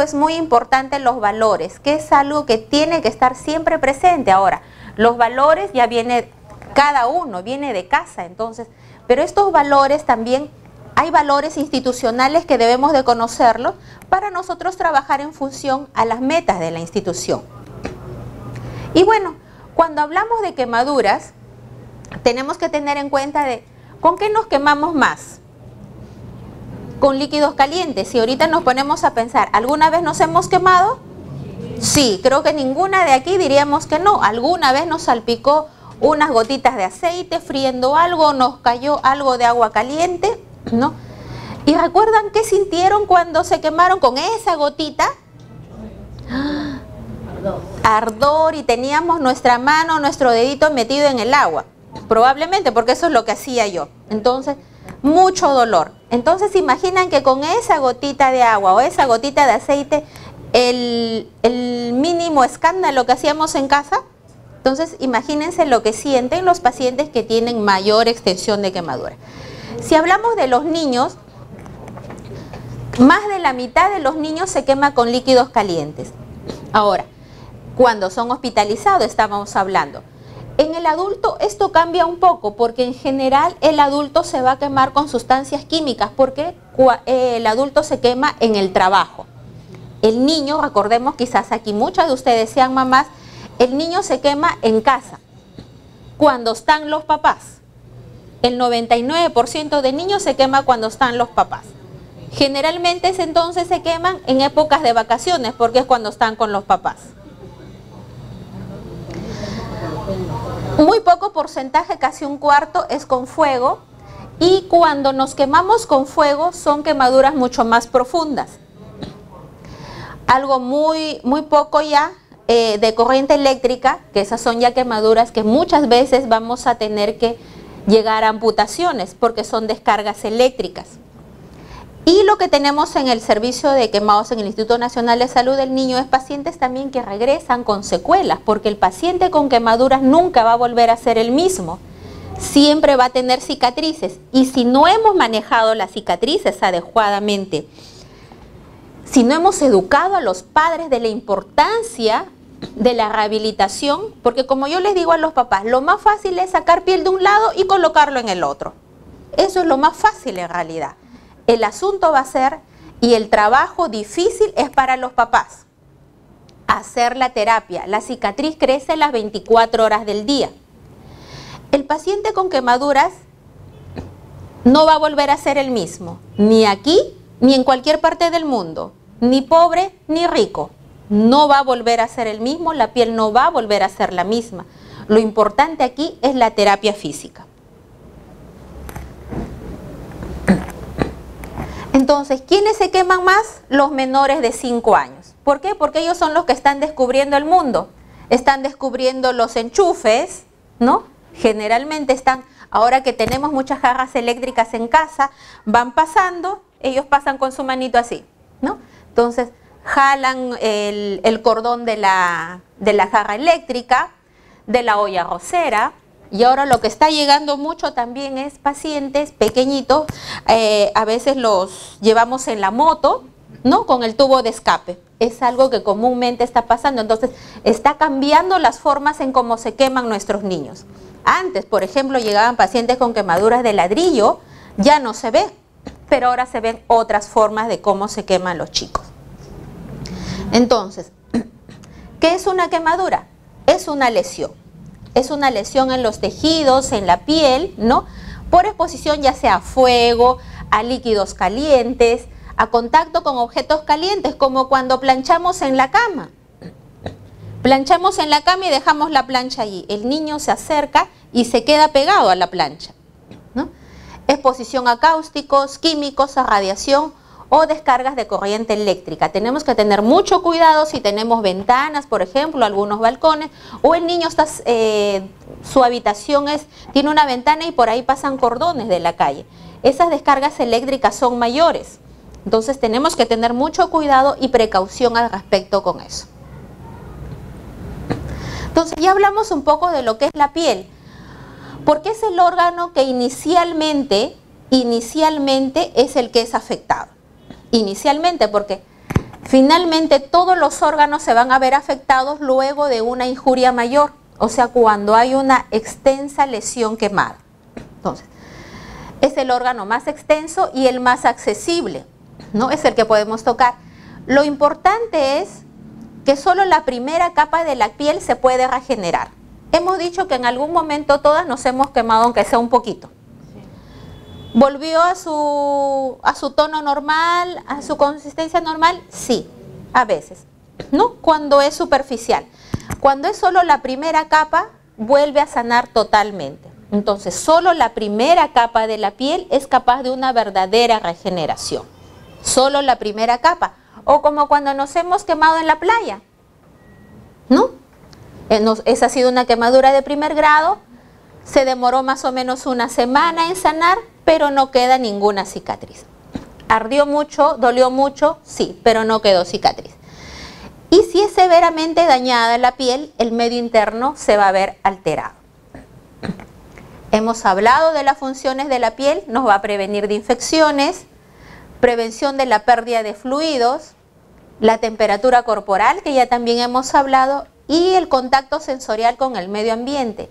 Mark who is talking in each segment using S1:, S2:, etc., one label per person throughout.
S1: eso es muy importante los valores, que es algo que tiene que estar siempre presente. Ahora, los valores ya viene cada uno, viene de casa, entonces, pero estos valores también, hay valores institucionales que debemos de conocerlos para nosotros trabajar en función a las metas de la institución. Y bueno, cuando hablamos de quemaduras, tenemos que tener en cuenta de ¿con qué nos quemamos más? Con líquidos calientes. Si ahorita nos ponemos a pensar, ¿alguna vez nos hemos quemado? Sí, creo que ninguna de aquí diríamos que no. Alguna vez nos salpicó unas gotitas de aceite friendo algo, nos cayó algo de agua caliente, ¿no? ¿Y recuerdan qué sintieron cuando se quemaron con esa gotita? Ardor, y teníamos nuestra mano, nuestro dedito metido en el agua. Probablemente, porque eso es lo que hacía yo. Entonces, mucho dolor. Entonces, imaginan que con esa gotita de agua o esa gotita de aceite, el mínimo escándalo que hacíamos en casa. Entonces, imagínense lo que sienten los pacientes que tienen mayor extensión de quemadura. Si hablamos de los niños, más de la mitad de los niños se quema con líquidos calientes. Ahora, cuando son hospitalizados estamos hablando. En el adulto esto cambia un poco, porque en general el adulto se va a quemar con sustancias químicas, porque el adulto se quema en el trabajo. El niño, recordemos, quizás aquí muchas de ustedes sean mamás, el niño se quema en casa, cuando están los papás. El 99% de niños se quema cuando están los papás. Generalmente entonces se queman en épocas de vacaciones, porque es cuando están con los papás. Muy poco porcentaje, casi un cuarto, es con fuego, y cuando nos quemamos con fuego son quemaduras mucho más profundas. Algo muy poco ya de corriente eléctrica, que esas son ya quemaduras que muchas veces vamos a tener que llegar a amputaciones porque son descargas eléctricas. Y lo que tenemos en el servicio de quemados en el Instituto Nacional de Salud del Niño es pacientes también que regresan con secuelas, porque el paciente con quemaduras nunca va a volver a ser el mismo. Siempre va a tener cicatrices, y si no hemos manejado las cicatrices adecuadamente, si no hemos educado a los padres de la importancia de la rehabilitación, porque como yo les digo a los papás, lo más fácil es sacar piel de un lado y colocarlo en el otro. Eso es lo más fácil en realidad. El asunto va a ser, y el trabajo difícil es para los papás, hacer la terapia. La cicatriz crece las 24 horas del día. El paciente con quemaduras no va a volver a ser el mismo, ni aquí ni en cualquier parte del mundo, ni pobre ni rico. No va a volver a ser el mismo, la piel no va a volver a ser la misma. Lo importante aquí es la terapia física. Entonces, ¿quiénes se queman más? Los menores de 5 años. ¿Por qué? Porque ellos son los que están descubriendo el mundo. Están descubriendo los enchufes, ¿no? Generalmente están, ahora que tenemos muchas jarras eléctricas en casa, van pasando, ellos pasan con su manito así, ¿no? Entonces, jalan el cordón de la jarra eléctrica, de la olla arrocera. Y ahora lo que está llegando mucho también es pacientes pequeñitos, a veces los llevamos en la moto, ¿no? Con el tubo de escape. Es algo que comúnmente está pasando, entonces está cambiando las formas en cómo se queman nuestros niños. Antes, por ejemplo, llegaban pacientes con quemaduras de ladrillo, ya no se ve, pero ahora se ven otras formas de cómo se queman los chicos. Entonces, ¿qué es una quemadura? Es una lesión. Es una lesión en los tejidos, en la piel, ¿no? Por exposición ya sea a fuego, a líquidos calientes, a contacto con objetos calientes, como cuando planchamos en la cama. Planchamos en la cama y dejamos la plancha allí. El niño se acerca y se queda pegado a la plancha, ¿no? Exposición a cáusticos, químicos, a radiación o descargas de corriente eléctrica. Tenemos que tener mucho cuidado si tenemos ventanas, por ejemplo, algunos balcones, o el niño está, su habitación tiene una ventana y por ahí pasan cordones de la calle. Esas descargas eléctricas son mayores. Entonces tenemos que tener mucho cuidado y precaución al respecto con eso. Entonces ya hablamos un poco de lo que es la piel, porque es el órgano que inicialmente es el que es afectado. Inicialmente, porque finalmente todos los órganos se van a ver afectados luego de una injuria mayor, o sea, cuando hay una extensa lesión quemada. Entonces, es el órgano más extenso y el más accesible, ¿no? Es el que podemos tocar. Lo importante es que solo la primera capa de la piel se puede regenerar. Hemos dicho que en algún momento todas nos hemos quemado, aunque sea un poquito. ¿Volvió a su tono normal, a su consistencia normal? Sí, a veces, ¿no? Cuando es superficial. Cuando es solo la primera capa, vuelve a sanar totalmente. Entonces, solo la primera capa de la piel es capaz de una verdadera regeneración. Solo la primera capa. O como cuando nos hemos quemado en la playa, ¿no? Esa ha sido una quemadura de primer grado, se demoró más o menos una semana en sanar, pero no queda ninguna cicatriz. ¿Ardió mucho? ¿Dolió mucho? Sí, pero no quedó cicatriz. Y si es severamente dañada la piel, el medio interno se va a ver alterado. Hemos hablado de las funciones de la piel, nos va a prevenir de infecciones, prevención de la pérdida de fluidos, la temperatura corporal, que ya también hemos hablado, y el contacto sensorial con el medio ambiente.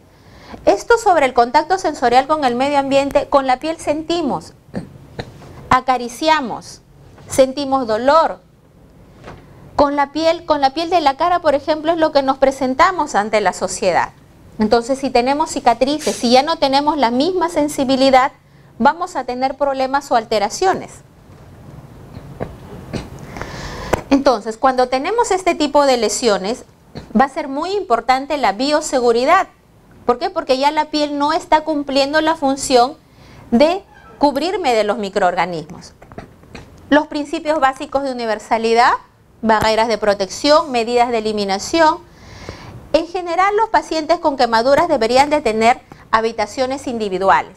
S1: Esto sobre el contacto sensorial con el medio ambiente, con la piel sentimos, acariciamos, sentimos dolor. Con la piel de la cara, por ejemplo, es lo que nos presentamos ante la sociedad. Entonces, si tenemos cicatrices, si ya no tenemos la misma sensibilidad, vamos a tener problemas o alteraciones. Entonces, cuando tenemos este tipo de lesiones, va a ser muy importante la bioseguridad. ¿Por qué? Porque ya la piel no está cumpliendo la función de cubrirme de los microorganismos. Los principios básicos de universalidad, barreras de protección, medidas de eliminación. En general, los pacientes con quemaduras deberían de tener habitaciones individuales.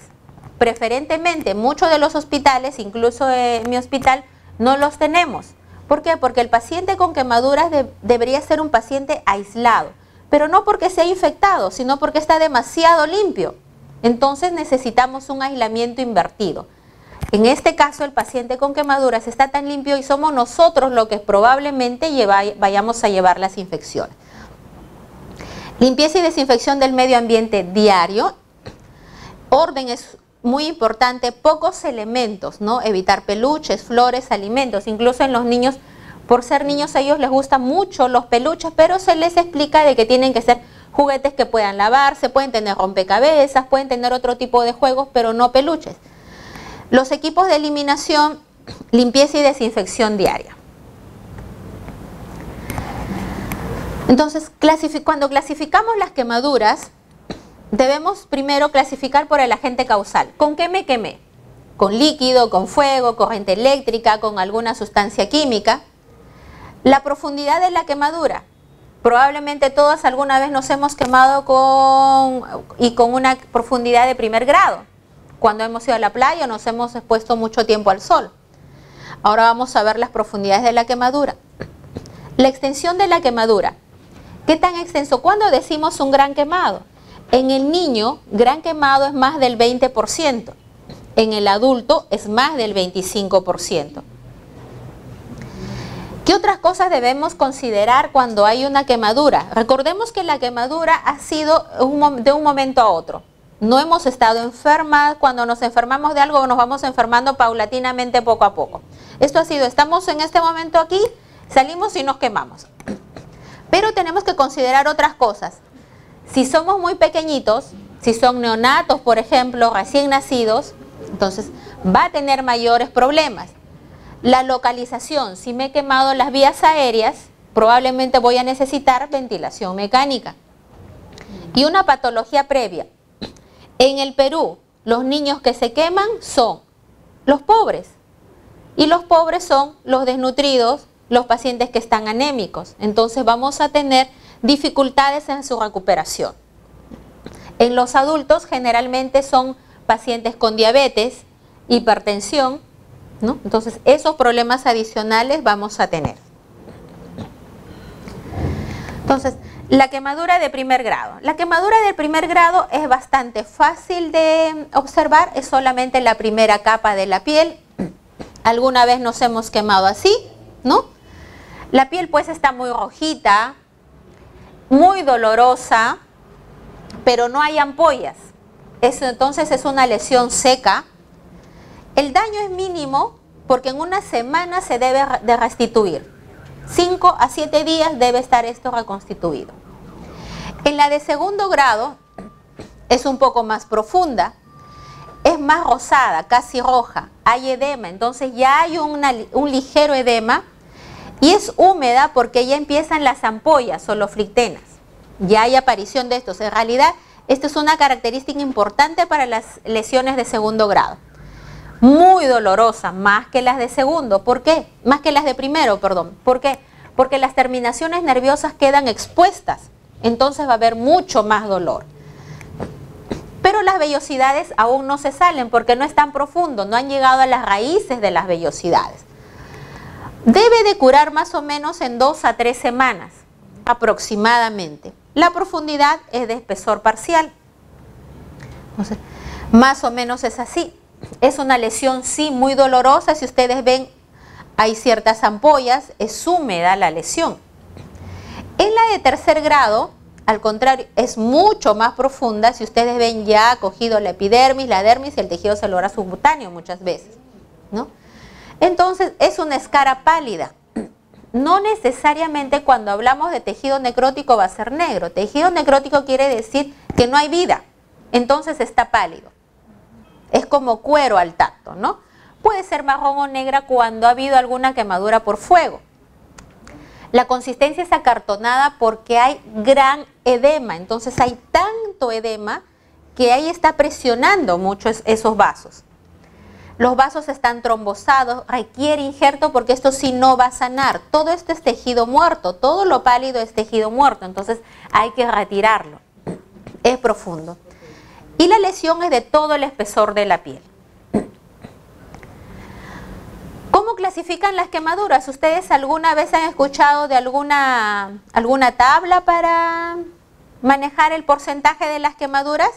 S1: Preferentemente, muchos de los hospitales, incluso en mi hospital, no los tenemos. ¿Por qué? Porque el paciente con quemaduras debería ser un paciente aislado, pero no porque sea infectado, sino porque está demasiado limpio. Entonces necesitamos un aislamiento invertido. En este caso, el paciente con quemaduras está tan limpio y somos nosotros los que probablemente vayamos a llevar las infecciones. Limpieza y desinfección del medio ambiente diario. Orden es muy importante, pocos elementos, ¿no? Evitar peluches, flores, alimentos. Incluso en los niños, por ser niños, a ellos les gustan mucho los peluches, pero se les explica de que tienen que ser juguetes que puedan lavarse, pueden tener rompecabezas, pueden tener otro tipo de juegos, pero no peluches. Los equipos de eliminación, limpieza y desinfección diaria. Entonces, cuando clasificamos las quemaduras, debemos primero clasificar por el agente causal. ¿Con qué me quemé? ¿Con líquido, con fuego, corriente eléctrica, con alguna sustancia química? La profundidad de la quemadura. Probablemente todas alguna vez nos hemos quemado con una profundidad de primer grado. Cuando hemos ido a la playa nos hemos expuesto mucho tiempo al sol. Ahora vamos a ver las profundidades de la quemadura. La extensión de la quemadura. ¿Qué tan extenso? ¿Cuándo decimos un gran quemado? En el niño, gran quemado es más del 20%. En el adulto es más del 25%. ¿Qué otras cosas debemos considerar cuando hay una quemadura? Recordemos que la quemadura ha sido de un momento a otro. No hemos estado enfermas. Cuando nos enfermamos de algo, nos vamos enfermando paulatinamente poco a poco. Esto ha sido, estamos en este momento aquí, salimos y nos quemamos. Pero tenemos que considerar otras cosas. Si somos muy pequeñitos, si son neonatos, por ejemplo, recién nacidos, entonces va a tener mayores problemas. La localización, si me he quemado las vías aéreas, probablemente voy a necesitar ventilación mecánica. Y una patología previa. En el Perú, los niños que se queman son los pobres. Y los pobres son los desnutridos, los pacientes que están anémicos. Entonces vamos a tener dificultades en su recuperación. En los adultos generalmente son pacientes con diabetes, hipertensión, ¿no? Entonces esos problemas adicionales vamos a tener. Entonces, la quemadura de primer grado. La quemadura de primer grado es bastante fácil de observar, es solamente la primera capa de la piel. Alguna vez nos hemos quemado así, ¿no? La piel pues está muy rojita, muy dolorosa, pero no hay ampollas. Entonces es una lesión seca. El daño es mínimo porque en una semana se debe de restituir. 5 a 7 días debe estar esto reconstituido. En la de segundo grado es un poco más profunda, es más rosada, casi roja, hay edema, entonces ya hay un ligero edema y es húmeda porque ya empiezan las ampollas o los flictenas, ya hay aparición de estos. En realidad, esta es una característica importante para las lesiones de segundo grado. Muy dolorosa, más que las de segundo. ¿Por qué? Más que las de primero, perdón. ¿Por qué? Porque las terminaciones nerviosas quedan expuestas, entonces va a haber mucho más dolor. Pero las vellosidades aún no se salen porque no es tan profundo, no han llegado a las raíces de las vellosidades. Debe de curar más o menos en 2 a 3 semanas, aproximadamente. La profundidad es de espesor parcial. Entonces, más o menos es así. Es una lesión, sí, muy dolorosa. Si ustedes ven, hay ciertas ampollas, es húmeda la lesión. En la de tercer grado, al contrario, es mucho más profunda. Si ustedes ven, ya ha cogido la epidermis, la dermis y el tejido celular subcutáneo muchas veces, ¿no? Entonces, es una escara pálida. No necesariamente cuando hablamos de tejido necrótico va a ser negro. Tejido necrótico quiere decir que no hay vida, entonces está pálido. Es como cuero al tacto, ¿no? Puede ser marrón o negra cuando ha habido alguna quemadura por fuego. La consistencia es acartonada porque hay gran edema, entonces hay tanto edema que ahí está presionando mucho esos vasos. Los vasos están trombosados, requiere injerto porque esto sí no va a sanar. Todo esto es tejido muerto, todo lo pálido es tejido muerto, entonces hay que retirarlo. Es profundo. Y la lesión es de todo el espesor de la piel. ¿Cómo clasifican las quemaduras? ¿Ustedes alguna vez han escuchado de alguna tabla para manejar el porcentaje de las quemaduras?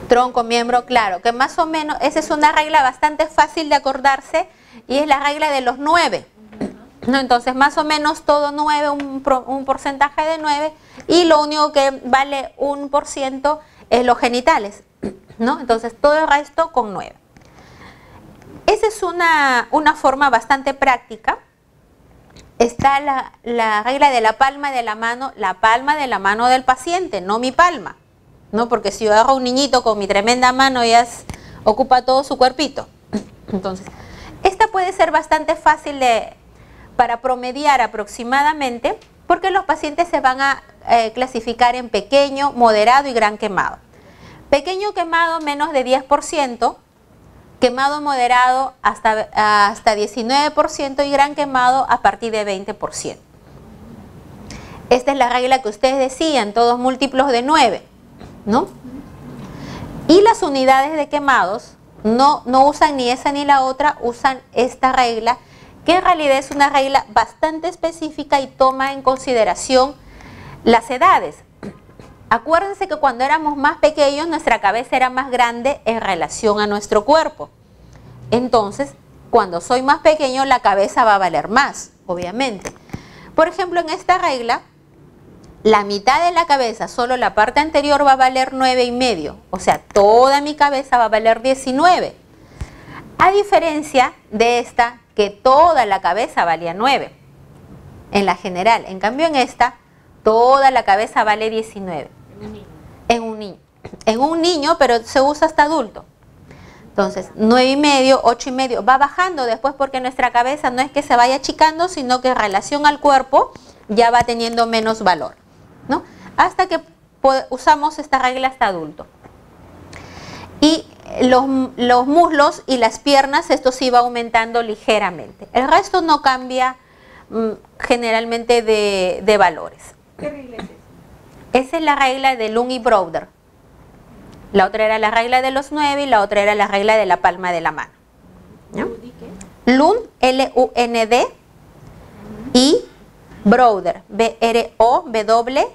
S1: Tronco, miembro, claro, que más o menos, esa es una regla bastante fácil de acordarse y es la regla de los 9. ¿No? Entonces, más o menos todo 9, un porcentaje de 9, y lo único que vale 1% es los genitales, ¿no? Entonces, todo el resto con 9. Esa es una forma bastante práctica. Está la regla de la palma de la mano del paciente, no mi palma, ¿no? Porque si yo agarro a un niñito con mi tremenda mano, ya ocupa todo su cuerpito. Entonces, esta puede ser bastante fácil para promediar aproximadamente, porque los pacientes se van a clasificar en pequeño, moderado y gran quemado. Pequeño quemado menos de 10%, quemado moderado hasta 19% y gran quemado a partir de 20%. Esta es la regla que ustedes decían, todos múltiplos de 9, ¿no? Y las unidades de quemados no usan ni esa ni la otra, usan esta regla, que en realidad es una regla bastante específica y toma en consideración las edades. Acuérdense que cuando éramos más pequeños nuestra cabeza era más grande en relación a nuestro cuerpo. Entonces, cuando soy más pequeño la cabeza va a valer más, obviamente. Por ejemplo, en esta regla, la mitad de la cabeza, solo la parte anterior va a valer 9,5. O sea, toda mi cabeza va a valer 19. A diferencia de esta, que toda la cabeza valía 9. En la general. En cambio, en esta, toda la cabeza vale 19. En un niño. En un niño, pero se usa hasta adulto. Entonces, 9,5, 8,5. Va bajando después porque nuestra cabeza no es que se vaya achicando, sino que en relación al cuerpo ya va teniendo menos valor, ¿no? Hasta que usamos esta regla hasta adulto. Y los muslos y las piernas, esto sí va aumentando ligeramente. El resto no cambia generalmente de valores.
S2: ¿Qué regla es esa?
S1: Esa es la regla de Lund y Browder. La otra era la regla de los 9 y la otra era la regla de la palma de la mano, ¿no? Lund, L-U-N-D, y Browder, B-R-O-W-D-E-R.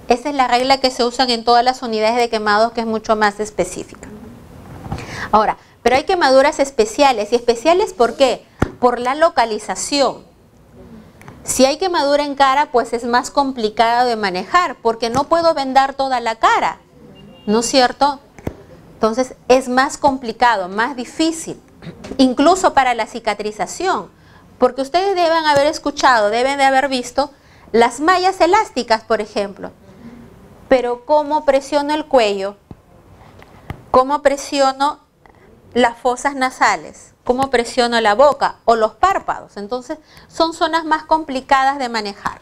S1: Esa es la regla que se usan en todas las unidades de quemados, que es mucho más específica. Ahora, Pero hay quemaduras especiales. ¿Y especiales por qué? Por la localización. Si hay quemadura en cara, pues es más complicado de manejar, porque no puedo vendar toda la cara, ¿no es cierto? Entonces es más complicado, más difícil, incluso para la cicatrización, porque ustedes deben haber escuchado, deben de haber visto las mallas elásticas, por ejemplo. Pero ¿cómo presiono el cuello? ¿Cómo presiono las fosas nasales? ¿Cómo presiono la boca o los párpados? Entonces son zonas más complicadas de manejar.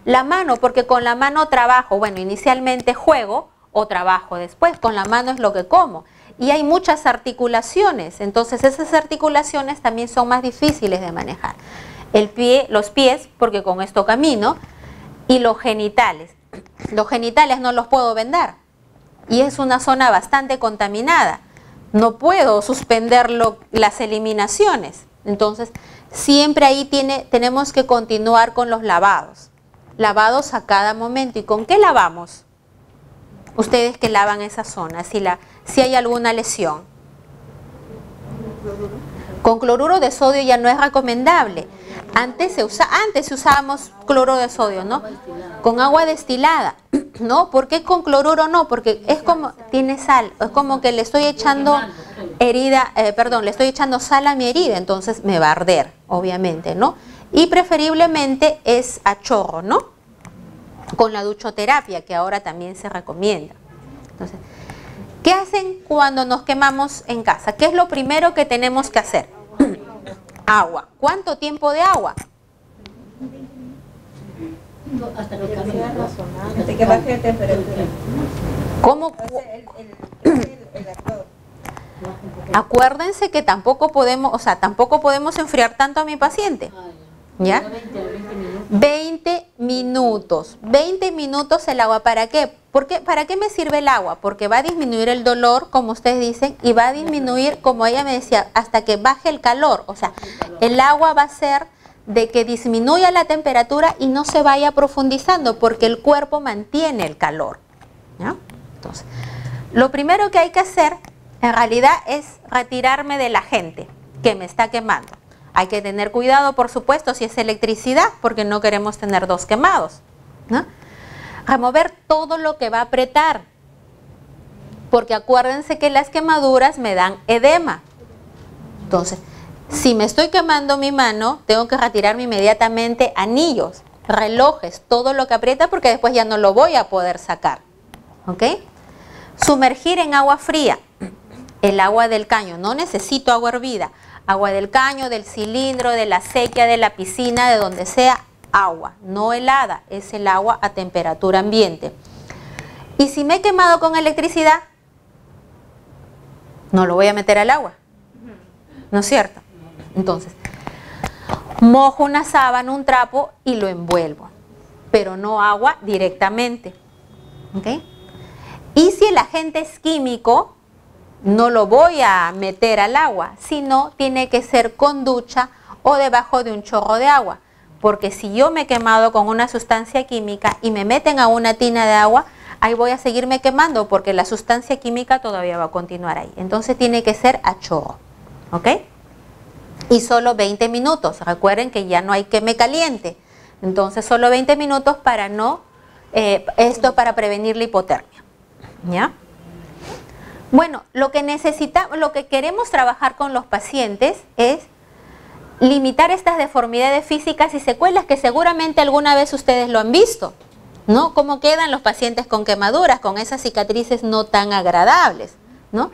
S1: La mano, porque con la mano trabajo, bueno, inicialmente juego o trabajo después, con la mano es lo que como. Y hay muchas articulaciones, entonces esas articulaciones también son más difíciles de manejar. El pie, los pies, porque con esto camino, y los genitales. Los genitales no los puedo vendar y es una zona bastante contaminada. No puedo suspender las eliminaciones. Entonces, siempre ahí tenemos que continuar con los lavados. Lavados a cada momento. ¿Y con qué lavamos? Ustedes que lavan esa zona, si hay alguna lesión. Con cloruro de sodio ya no es recomendable. Antes usábamos cloruro de sodio, ¿no? Con agua destilada, ¿no? ¿Por qué con cloruro no? Porque es como, tiene sal, es como que le estoy echando le estoy echando sal a mi herida, entonces me va a arder, obviamente, ¿no? Y preferiblemente es a chorro, ¿no? Con la duchoterapia, que ahora también se recomienda. Entonces, ¿qué hacen cuando nos quemamos en casa? ¿Qué es lo primero que tenemos que hacer? Agua. ¿Cuánto tiempo de agua?
S2: Hasta que baje la temperatura.
S1: ¿Cómo? Acuérdense que tampoco podemos enfriar tanto a mi paciente. ¿Ya? 20 minutos. 20 minutos el agua. ¿Para qué? ¿Para qué me sirve el agua? Porque va a disminuir el dolor, como ustedes dicen, y va a disminuir, como ella me decía, hasta que baje el calor. O sea, el agua va a ser de que disminuya la temperatura y no se vaya profundizando, porque el cuerpo mantiene el calor. ¿Ya? Entonces, lo primero que hay que hacer, en realidad, es retirarme de la gente que me está quemando. Hay que tener cuidado, por supuesto, si es electricidad, porque no queremos tener dos quemados, ¿no? Remover todo lo que va a apretar, porque acuérdense que las quemaduras me dan edema. Entonces, si me estoy quemando mi mano, tengo que retirarme inmediatamente anillos, relojes, todo lo que aprieta, porque después ya no lo voy a poder sacar. ¿Ok? Sumergir en agua fría. El agua del caño, no necesito agua hervida. Agua del caño, del cilindro, de la acequia, de la piscina, de donde sea, agua, no helada, es el agua a temperatura ambiente. Y si me he quemado con electricidad, no lo voy a meter al agua, ¿no es cierto? Entonces, mojo una sábana, un trapo y lo envuelvo, pero no agua directamente. ¿Ok? Y si el agente es químico, no lo voy a meter al agua, sino tiene que ser con ducha o debajo de un chorro de agua. Porque si yo me he quemado con una sustancia química y me meten a una tina de agua, ahí voy a seguirme quemando porque la sustancia química todavía va a continuar ahí. Entonces tiene que ser a chorro. ¿Ok? Y solo 20 minutos. Recuerden que ya no hay queme caliente. Entonces solo 20 minutos para para prevenir la hipotermia. ¿Ya? Bueno, lo que queremos trabajar con los pacientes es limitar estas deformidades físicas y secuelas que seguramente alguna vez ustedes lo han visto, ¿no? Cómo quedan los pacientes con quemaduras, con esas cicatrices no tan agradables, ¿no?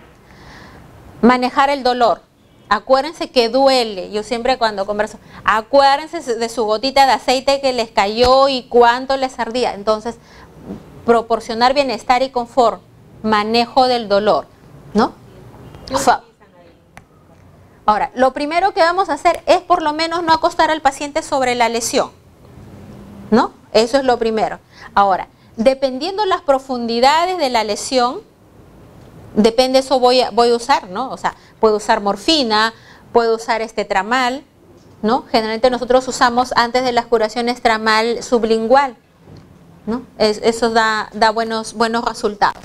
S1: Manejar el dolor. Acuérdense que duele. Yo siempre cuando converso, acuérdense de su gotita de aceite que les cayó y cuánto les ardía. Entonces, proporcionar bienestar y confort. Manejo del dolor, ¿no? Ahora, lo primero que vamos a hacer es por lo menos no acostar al paciente sobre la lesión, ¿no? Eso es lo primero. Ahora, dependiendo las profundidades de la lesión, depende eso voy a usar, ¿no? O sea, puedo usar morfina, puedo usar tramal, ¿no? Generalmente nosotros usamos antes de las curaciones tramal sublingual, ¿no? Eso da buenos resultados.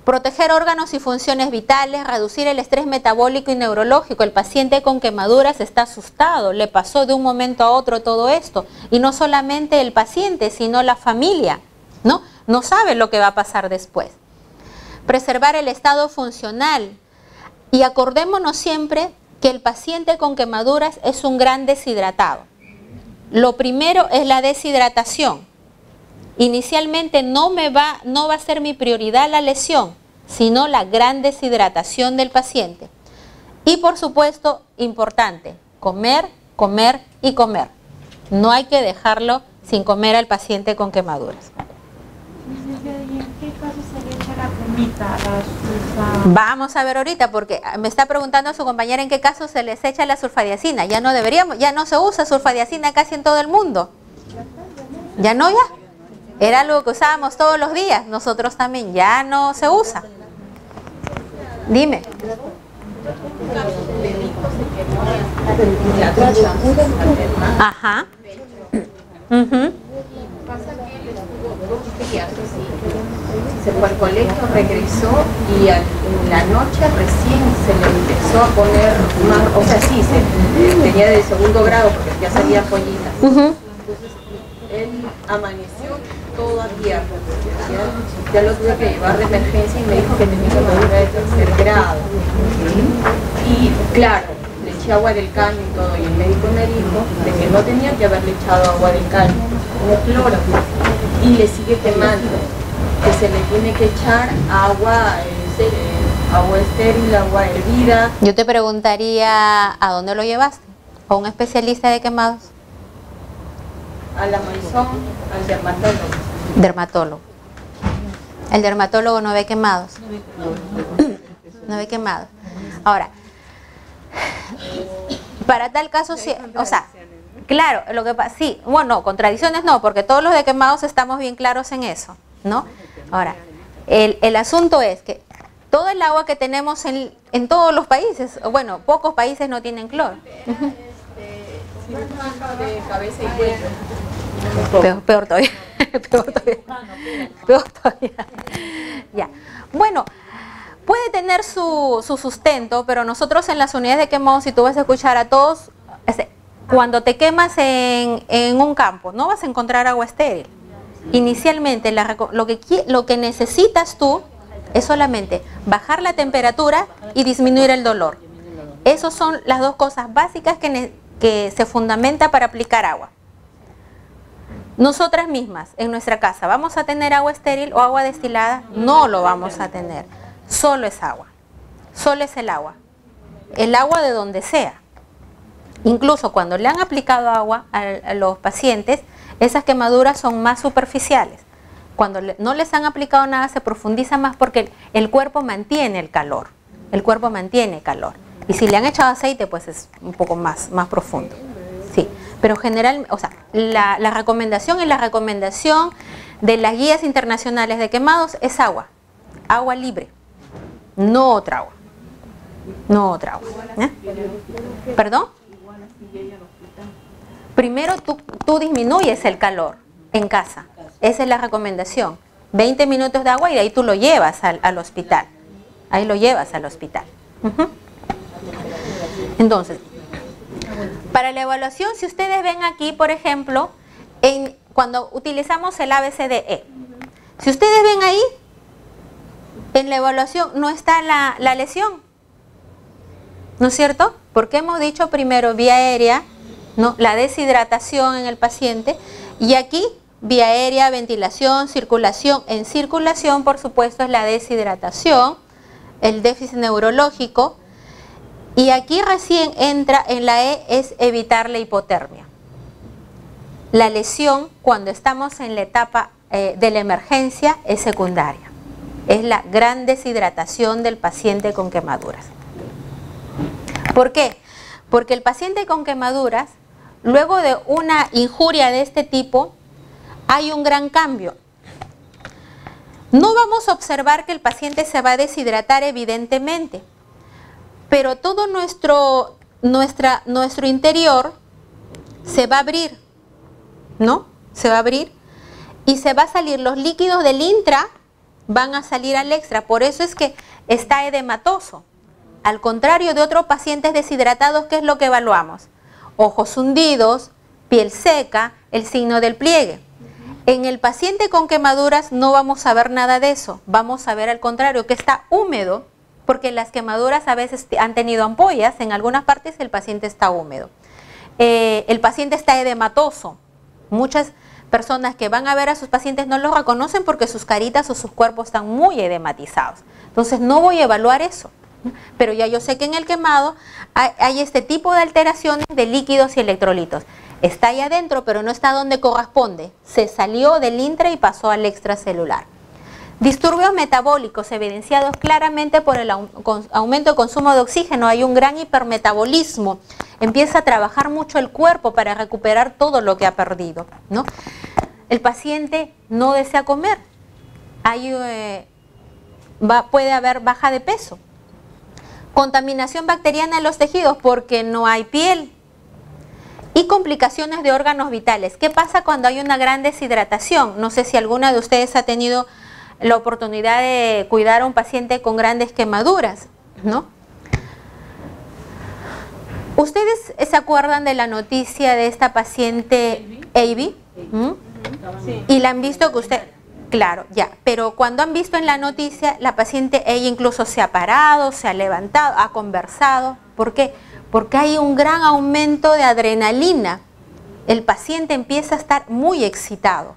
S1: Proteger órganos y funciones vitales, reducir el estrés metabólico y neurológico. El paciente con quemaduras está asustado, le pasó de un momento a otro todo esto. Y no solamente el paciente, sino la familia, ¿no? No sabe lo que va a pasar después. Preservar el estado funcional. Y acordémonos siempre que el paciente con quemaduras es un gran deshidratado. Lo primero es la deshidratación. Inicialmente no va a ser mi prioridad la lesión, sino la gran deshidratación del paciente. Y por supuesto, importante, comer, comer y comer. No hay que dejarlo sin comer al paciente con quemaduras.
S3: ¿Y en qué caso se le echa la cremita?
S1: Vamos a ver ahorita, porque me está preguntando su compañera en qué caso se les echa la sulfadiacina. Ya no deberíamos, ya no se usa sulfadiacina casi en todo el mundo. ¿Ya no ya? Era algo que usábamos todos los días, nosotros también, ya no se usa. Dime. Ajá.
S2: Pasa que él estuvo 2 días así. Se fue al colegio, regresó y en la noche recién se le empezó a poner más, o sea, sí, tenía de 2.º grado porque ya salía pollitas. Entonces él amaneció todo abierto. Ya lo tuve que llevar de emergencia y me dijo que tenía quemadura de 3.er grado. Y claro, le eché agua del caño y todo, y el médico me dijo de que no tenía que haberle echado agua del caño, como cloro, y le sigue quemando, que se le tiene que echar agua, agua estéril, agua hervida.
S1: Yo te preguntaría, ¿a dónde lo llevaste? ¿A un especialista de quemados?
S2: A la Maison, al dermatólogo.
S1: Dermatólogo. El dermatólogo no ve quemados. No ve quemados. Ahora, para tal caso, sí, o sea, claro, lo que pasa, sí, bueno, contradicciones no, porque todos los de quemados estamos bien claros en eso, ¿no? Ahora, el asunto es que todo el agua que tenemos en todos los países, bueno, pocos países no tienen cloro.
S2: De cabeza y cuello.
S1: Peor todavía. Peor todavía. Ya. Bueno, puede tener su sustento, pero nosotros en las unidades de quemado, si tú vas a escuchar a todos, cuando te quemas en un campo, no vas a encontrar agua estéril. Inicialmente, lo que necesitas tú es solamente bajar la temperatura y disminuir el dolor. Esas son las dos cosas básicas que se fundamenta para aplicar agua. Nosotras mismas, en nuestra casa, ¿vamos a tener agua estéril o agua destilada? No lo vamos a tener. Solo es agua. Solo es el agua. El agua de donde sea. Incluso cuando le han aplicado agua a los pacientes, esas quemaduras son más superficiales. Cuando no les han aplicado nada, se profundiza más porque el cuerpo mantiene el calor. El cuerpo mantiene calor. Y si le han echado aceite, pues es un poco más profundo. Sí, pero generalmente, o sea, la recomendación y la recomendación de las guías internacionales de quemados es agua. Agua libre. No otra agua. No otra agua. ¿Perdón? Primero tú disminuyes el calor en casa. Esa es la recomendación. 20 minutos de agua y de ahí tú lo llevas al hospital. Ahí lo llevas al hospital. Entonces, para la evaluación, si ustedes ven aquí, por ejemplo, cuando utilizamos el ABCDE, si ustedes ven ahí, en la evaluación no está la lesión, ¿no es cierto? Porque hemos dicho primero vía aérea, ¿no? La deshidratación en el paciente, y aquí vía aérea, ventilación, circulación. En circulación, por supuesto, es la deshidratación, el déficit neurológico, y aquí recién entra en la E, es evitar la hipotermia. La lesión, cuando estamos en la etapa de la emergencia, es secundaria. Es la gran deshidratación del paciente con quemaduras. ¿Por qué? Porque el paciente con quemaduras, luego de una injuria de este tipo, hay un gran cambio. No vamos a observar que el paciente se va a deshidratar evidentemente, pero todo nuestro interior se va a abrir, ¿no? Se va a abrir y se va a salir los líquidos del intra van a salir al extra. Por eso es que está edematoso. Al contrario de otros pacientes deshidratados, ¿qué es lo que evaluamos? Ojos hundidos, piel seca, el signo del pliegue. En el paciente con quemaduras no vamos a ver nada de eso. Vamos a ver al contrario, que está húmedo, porque las quemaduras a veces han tenido ampollas, en algunas partes el paciente está húmedo. El paciente está edematoso. Muchas personas que van a ver a sus pacientes no los reconocen porque sus caritas o sus cuerpos están muy edematizados. Entonces no voy a evaluar eso. Pero ya yo sé que en el quemado hay este tipo de alteraciones de líquidos y electrolitos. Está ahí adentro, pero no está donde corresponde. Se salió del intra y pasó al extracelular. Disturbios metabólicos evidenciados claramente por el aumento de consumo de oxígeno. Hay un gran hipermetabolismo. Empieza a trabajar mucho el cuerpo para recuperar todo lo que ha perdido, ¿no? El paciente no desea comer. Puede haber baja de peso. Contaminación bacteriana en los tejidos porque no hay piel. Y complicaciones de órganos vitales. ¿Qué pasa cuando hay una gran deshidratación? No sé si alguna de ustedes ha tenido la oportunidad de cuidar a un paciente con grandes quemaduras, ¿no? ¿Ustedes se acuerdan de la noticia de esta paciente Avi?
S2: Sí.
S1: Y la han visto que usted... Claro, ya, pero cuando han visto en la noticia, la paciente, ella incluso se ha parado, se ha levantado, ha conversado. ¿Por qué? Porque hay un gran aumento de adrenalina. El paciente empieza a estar muy excitado.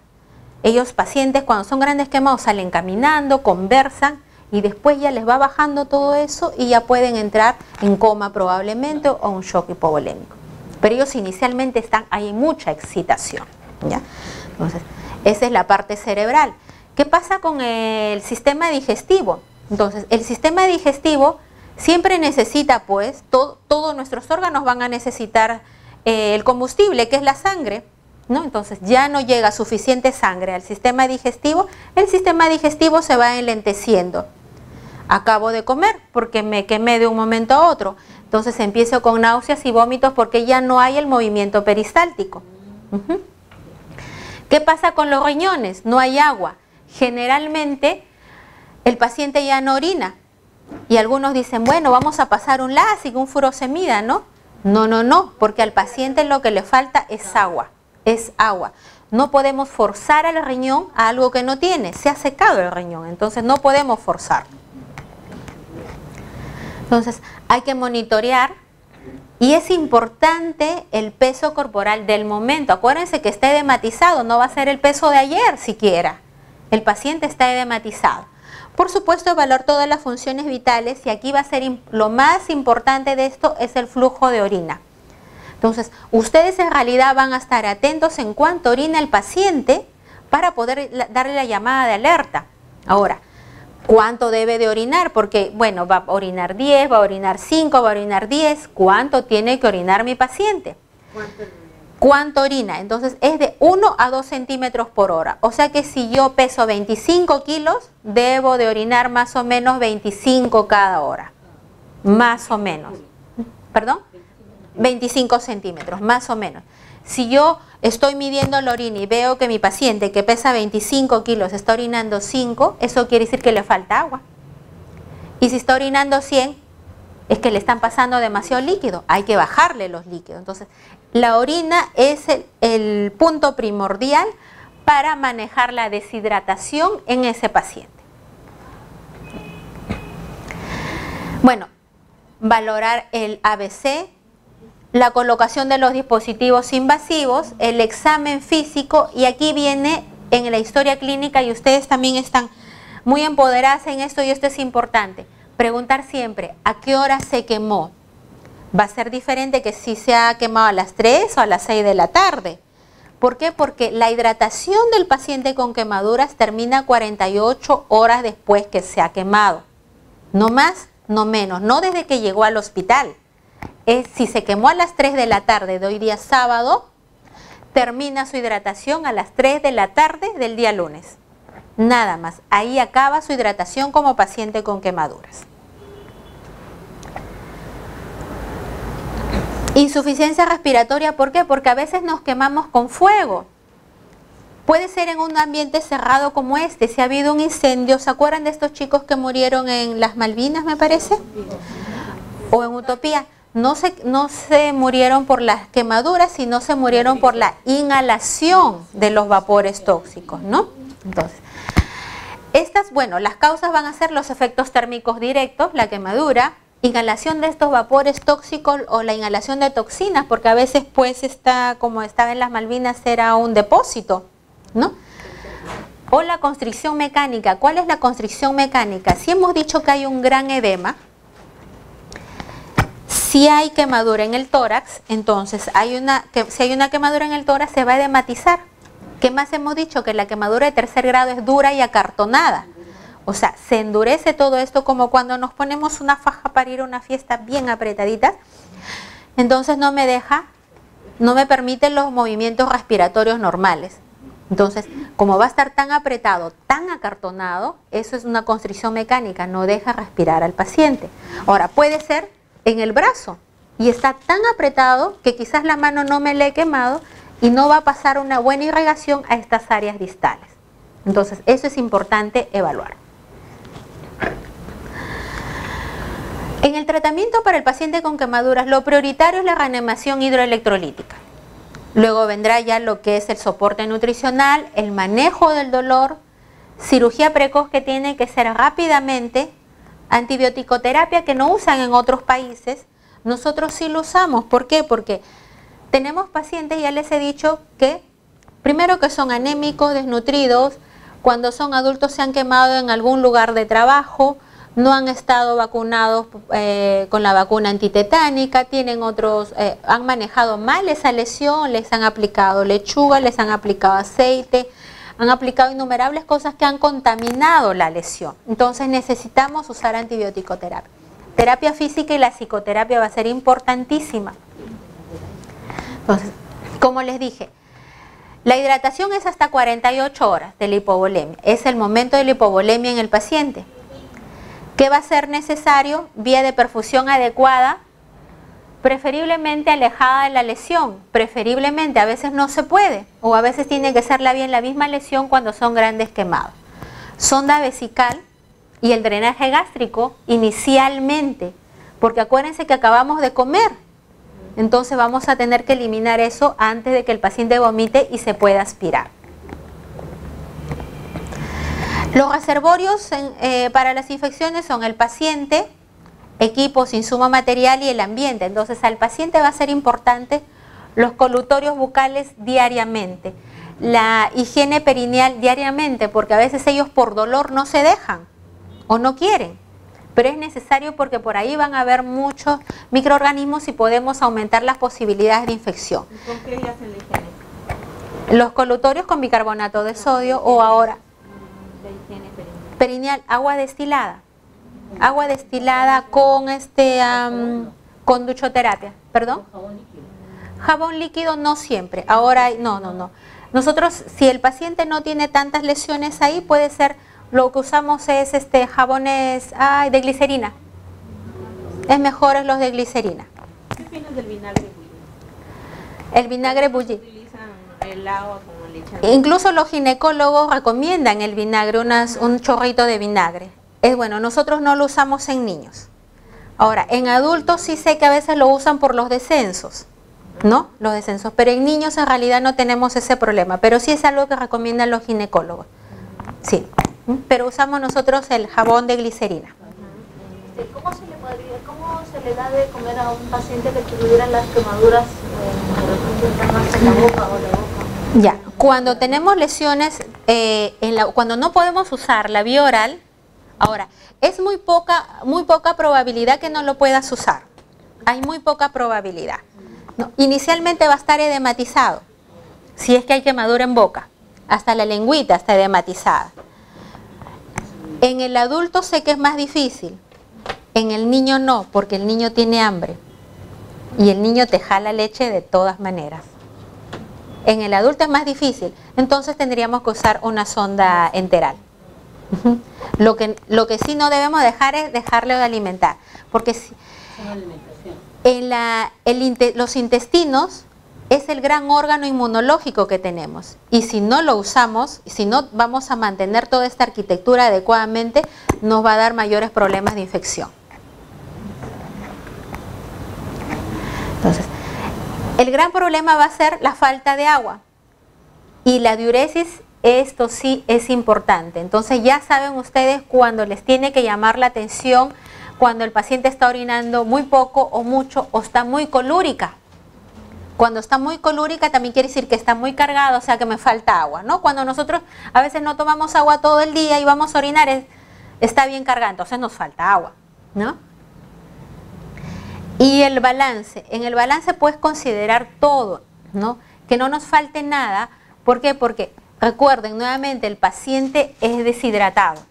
S1: Ellos pacientes cuando son grandes quemados salen caminando, conversan y después ya les va bajando todo eso y ya pueden entrar en coma probablemente o un shock hipovolémico. Pero ellos inicialmente hay mucha excitación, ¿ya? Entonces, esa es la parte cerebral. ¿Qué pasa con el sistema digestivo? Entonces, el sistema digestivo siempre necesita, pues, todos nuestros órganos van a necesitar el combustible, que es la sangre, ¿no? Entonces, ya no llega suficiente sangre al sistema digestivo, el sistema digestivo se va enlenteciendo. Acabo de comer porque me quemé de un momento a otro. Entonces, empiezo con náuseas y vómitos porque ya no hay el movimiento peristáltico. ¿Qué pasa con los riñones? No hay agua. Generalmente el paciente ya no orina. Y algunos dicen, bueno, vamos a pasar un Lasix, un furosemida, ¿no? No, porque al paciente lo que le falta es agua. Es agua. No podemos forzar al riñón a algo que no tiene. Se ha secado el riñón, entonces no podemos forzar. Entonces hay que monitorear. Y es importante el peso corporal del momento. Acuérdense que está edematizado, no va a ser el peso de ayer siquiera. El paciente está edematizado. Por supuesto, evaluar todas las funciones vitales y aquí va a ser lo más importante de esto es el flujo de orina. Entonces, ustedes en realidad van a estar atentos en cuanto orina el paciente para poder darle la llamada de alerta. Ahora, ¿cuánto debe de orinar? Porque, bueno, va a orinar 10, va a orinar 5, va a orinar 10. ¿Cuánto tiene que orinar mi paciente? ¿Cuánto orina? Entonces, es de 1 a 2 centímetros por hora. O sea que si yo peso 25 kilos, debo de orinar más o menos 25 cada hora. Más o menos. ¿Perdón? 25 centímetros, más o menos. Si yo estoy midiendo la orina y veo que mi paciente que pesa 25 kilos está orinando 5, eso quiere decir que le falta agua. Y si está orinando 100, es que le están pasando demasiado líquido. Hay que bajarle los líquidos. Entonces, la orina es el punto primordial para manejar la deshidratación en ese paciente. Bueno, valorar el ABC, la colocación de los dispositivos invasivos, el examen físico, y aquí viene en la historia clínica, y ustedes también están muy empoderadas en esto, y esto es importante. Preguntar siempre, ¿a qué hora se quemó? Va a ser diferente que si se ha quemado a las 3 o a las 6 de la tarde. ¿Por qué? Porque la hidratación del paciente con quemaduras termina 48 horas después que se ha quemado. No más, no menos, no desde que llegó al hospital. Si se quemó a las 3 de la tarde de hoy día sábado, termina su hidratación a las 3 de la tarde del día lunes. Nada más, ahí acaba su hidratación como paciente con quemaduras. Insuficiencia respiratoria, ¿por qué? Porque a veces nos quemamos con fuego. Puede ser en un ambiente cerrado como este. Si ha habido un incendio, ¿se acuerdan de estos chicos que murieron en las Malvinas, me parece? O en Utopía. No se murieron por las quemaduras, sino se murieron por la inhalación de los vapores tóxicos, ¿no? Entonces, las causas van a ser los efectos térmicos directos, la quemadura, inhalación de estos vapores tóxicos o la inhalación de toxinas, porque a veces pues como estaba en las Malvinas, era un depósito, ¿no? O la constricción mecánica. ¿Cuál es la constricción mecánica? Si hemos dicho que hay un gran edema, si hay quemadura en el tórax, entonces si hay una quemadura en el tórax se va a edematizar. ¿Qué más hemos dicho? Que la quemadura de tercer grado es dura y acartonada. O sea, se endurece todo esto como cuando nos ponemos una faja para ir a una fiesta bien apretadita. Entonces no me permite los movimientos respiratorios normales. Entonces, como va a estar tan apretado, tan acartonado, eso es una constricción mecánica, no deja respirar al paciente. Ahora, puede ser en el brazo y está tan apretado que quizás la mano no me la he quemado y no va a pasar una buena irrigación a estas áreas distales. Entonces, eso es importante evaluar. En el tratamiento para el paciente con quemaduras, lo prioritario es la reanimación hidroelectrolítica. Luego vendrá ya lo que es el soporte nutricional, el manejo del dolor, cirugía precoz que tiene que ser rápidamente, antibioticoterapia que no usan en otros países, nosotros sí lo usamos. ¿Por qué? Porque tenemos pacientes, ya les he dicho, que primero que son anémicos, desnutridos, cuando son adultos se han quemado en algún lugar de trabajo, no han estado vacunados con la vacuna antitetánica, han manejado mal esa lesión, les han aplicado lechuga, les han aplicado aceite, han aplicado innumerables cosas que han contaminado la lesión. Entonces necesitamos usar antibiótico-terapia. Terapia física y la psicoterapia va a ser importantísima. Entonces, como les dije, la hidratación es hasta 48 horas de la hipovolemia. Es el momento de la hipovolemia en el paciente. ¿Qué va a ser necesario? Vía de perfusión adecuada, preferiblemente alejada de la lesión. Preferiblemente, a veces no se puede, o a veces tiene que ser la misma lesión cuando son grandes quemados. Sonda vesical y el drenaje gástrico inicialmente, porque acuérdense que acabamos de comer. Entonces vamos a tener que eliminar eso antes de que el paciente vomite y se pueda aspirar. Los reservorios para las infecciones son el paciente, equipos, insumo material y el ambiente. Entonces al paciente va a ser importante los colutorios bucales diariamente, la higiene perineal diariamente, porque a veces ellos por dolor no se dejan o no quieren, pero es necesario porque por ahí van a haber muchos microorganismos y podemos aumentar las posibilidades de infección.
S2: ¿Con qué hacen la higiene?
S1: Los colutorios con bicarbonato de sodio o ahora
S2: La higiene
S1: perineal, agua destilada con con duchoterapia, ¿perdón? Jabón líquido no siempre, ahora no. Nosotros, si el paciente no tiene tantas lesiones ahí, puede ser, lo que usamos es jabones de glicerina. Es mejor los de glicerina.
S2: ¿Qué opinas del vinagre bulli?
S1: El vinagre bulli.
S2: Utilizan el agua como le echan.
S1: Incluso los ginecólogos recomiendan el vinagre, un chorrito de vinagre. Es bueno, nosotros no lo usamos en niños. Ahora, en adultos sí sé que a veces lo usan por los descensos, ¿no? Los descensos, pero en niños en realidad no tenemos ese problema, pero sí es algo que recomiendan los ginecólogos. Sí, pero usamos nosotros el jabón de glicerina.
S4: ¿Cómo se le da de comer a un paciente que tuviera las quemaduras en la boca o la boca?
S1: Ya, cuando tenemos lesiones, cuando no podemos usar la vía oral, ahora, es muy poca probabilidad que no lo puedas usar. Hay muy poca probabilidad. No, inicialmente va a estar edematizado, si es que hay quemadura en boca. Hasta la lengüita está edematizada. En el adulto sé que es más difícil. En el niño no, porque el niño tiene hambre. Y el niño te jala leche de todas maneras. En el adulto es más difícil. Entonces tendríamos que usar una sonda enteral. Lo que sí no debemos dejar es dejarle de alimentar. Porque si, los intestinos es el gran órgano inmunológico que tenemos. Y si no lo usamos, si no vamos a mantener toda esta arquitectura adecuadamente, nos va a dar mayores problemas de infección. Entonces, el gran problema va a ser la falta de agua. Y la diuresis, esto sí es importante. Entonces ya saben ustedes cuando les tiene que llamar la atención, cuando el paciente está orinando muy poco o mucho o está muy colúrica. Cuando está muy colúrica también quiere decir que está muy cargado, o sea que me falta agua, ¿no? Cuando nosotros a veces no tomamos agua todo el día y vamos a orinar, está bien cargado, entonces nos falta agua, ¿no? Y el balance, en el balance puedes considerar todo, ¿no? Que no nos falte nada. ¿Por qué? Porque recuerden nuevamente, el paciente es deshidratado.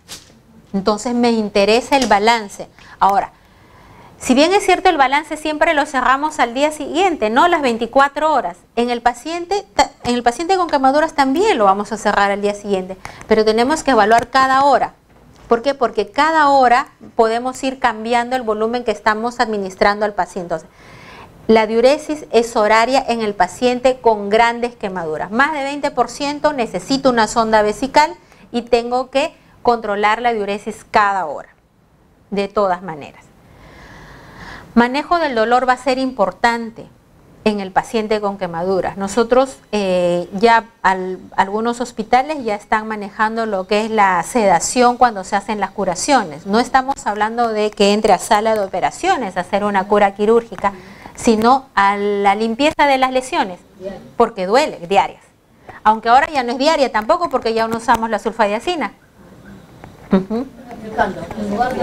S1: Entonces me interesa el balance. Ahora, si bien es cierto el balance siempre lo cerramos al día siguiente, no las 24 horas. En el paciente con quemaduras también lo vamos a cerrar al día siguiente, pero tenemos que evaluar cada hora. ¿Por qué? Porque cada hora podemos ir cambiando el volumen que estamos administrando al paciente. Entonces, la diuresis es horaria en el paciente con grandes quemaduras. Más de 20% necesito una sonda vesical y tengo que controlar la diuresis cada hora, de todas maneras. Manejo del dolor va a ser importante en el paciente con quemaduras. Nosotros algunos hospitales ya están manejando lo que es la sedación cuando se hacen las curaciones. No estamos hablando de que entre a sala de operaciones a hacer una cura quirúrgica, sino a la limpieza de las lesiones, porque duele, diarias. Aunque ahora ya no es diaria tampoco porque ya no usamos la sulfadiazina.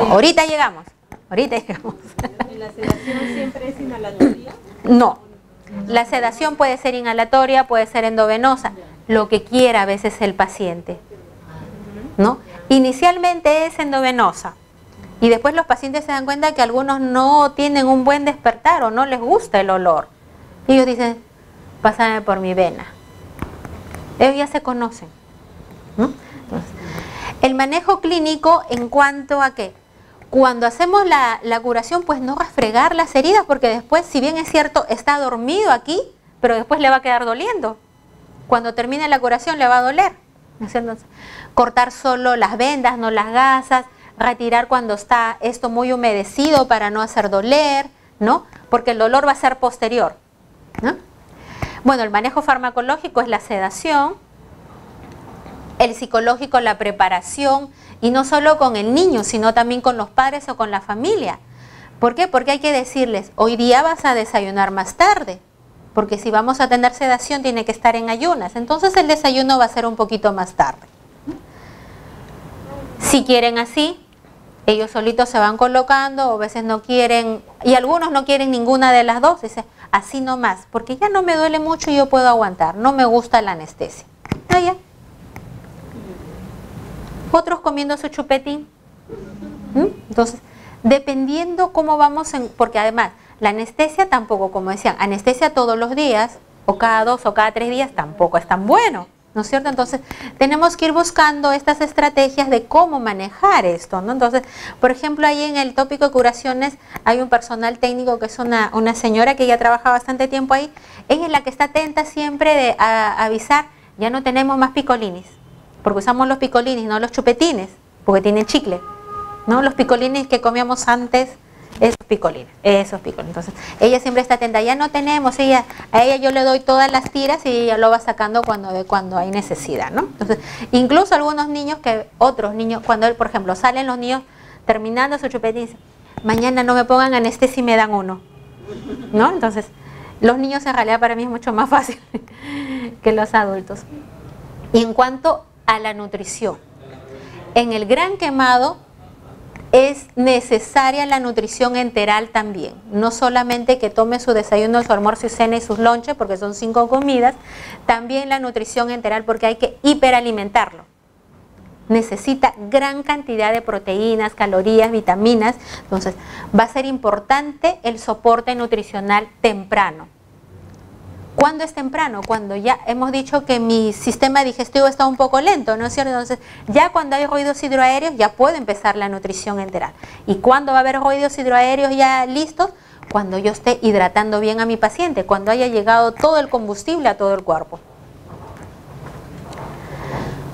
S1: Ahorita llegamos. ¿Y
S2: la sedación siempre es inhalatoria?
S1: No. La sedación puede ser inhalatoria, puede ser endovenosa, lo que quiera a veces el paciente, ¿no? Inicialmente es endovenosa y después los pacientes se dan cuenta que algunos no tienen un buen despertar o no les gusta el olor. Y ellos dicen, pásame por mi vena. Ellos ya se conocen, ¿no? Entonces, el manejo clínico en cuanto a que cuando hacemos la curación, pues no refregar las heridas, porque después, si bien es cierto, está dormido aquí, pero después le va a quedar doliendo. Cuando termine la curación le va a doler. Entonces, cortar solo las vendas, no las gasas, retirar cuando está esto muy humedecido para no hacer doler, ¿no? Porque el dolor va a ser posterior, ¿no? Bueno, el manejo farmacológico es la sedación, el psicológico la preparación, y no solo con el niño, sino también con los padres o con la familia. ¿Por qué? Porque hay que decirles, hoy día vas a desayunar más tarde, porque si vamos a tener sedación tiene que estar en ayunas, entonces el desayuno va a ser un poquito más tarde. Si quieren así, ellos solitos se van colocando, o a veces no quieren, y algunos no quieren ninguna de las dos, dicen, así nomás, porque ya no me duele mucho y yo puedo aguantar, no me gusta la anestesia. Ya. Otros comiendo su chupetín. Entonces, dependiendo cómo vamos, porque además, la anestesia tampoco, como decían, anestesia todos los días, o cada 2 o cada 3 días, tampoco es tan bueno, ¿no es cierto? Entonces, tenemos que ir buscando estas estrategias de cómo manejar esto, ¿no? Entonces, por ejemplo, ahí en el tópico de curaciones hay un personal técnico que es una señora que ya trabaja bastante tiempo ahí. Ella es la que está atenta siempre de avisar, ya no tenemos más picolinis, porque usamos los picolinis, no los chupetines, porque tienen chicle, ¿no? Los picolinis que comíamos antes, esos picolines. Entonces, ella siempre está atenta, ya no tenemos, a ella yo le doy todas las tiras y ella lo va sacando cuando hay necesidad, ¿no? Entonces, incluso algunos niños otros niños, cuando por ejemplo salen los niños terminando su chupetín, dicen, mañana no me pongan anestesia y me dan uno, ¿no? Entonces, los niños en realidad para mí es mucho más fácil que los adultos. Y en cuanto a la nutrición, en el gran quemado es necesaria la nutrición enteral también, no solamente que tome su desayuno, su almuerzo y cena y sus lonches, porque son 5 comidas, también la nutrición enteral porque hay que hiperalimentarlo. Necesita gran cantidad de proteínas, calorías, vitaminas, entonces va a ser importante el soporte nutricional temprano. ¿Cuándo es temprano? Cuando ya hemos dicho que mi sistema digestivo está un poco lento, ¿no es cierto? Entonces, ya cuando hay ruidos hidroaéreos, ya puede empezar la nutrición enteral. ¿Y cuándo va a haber ruidos hidroaéreos ya listos? Cuando yo esté hidratando bien a mi paciente, cuando haya llegado todo el combustible a todo el cuerpo.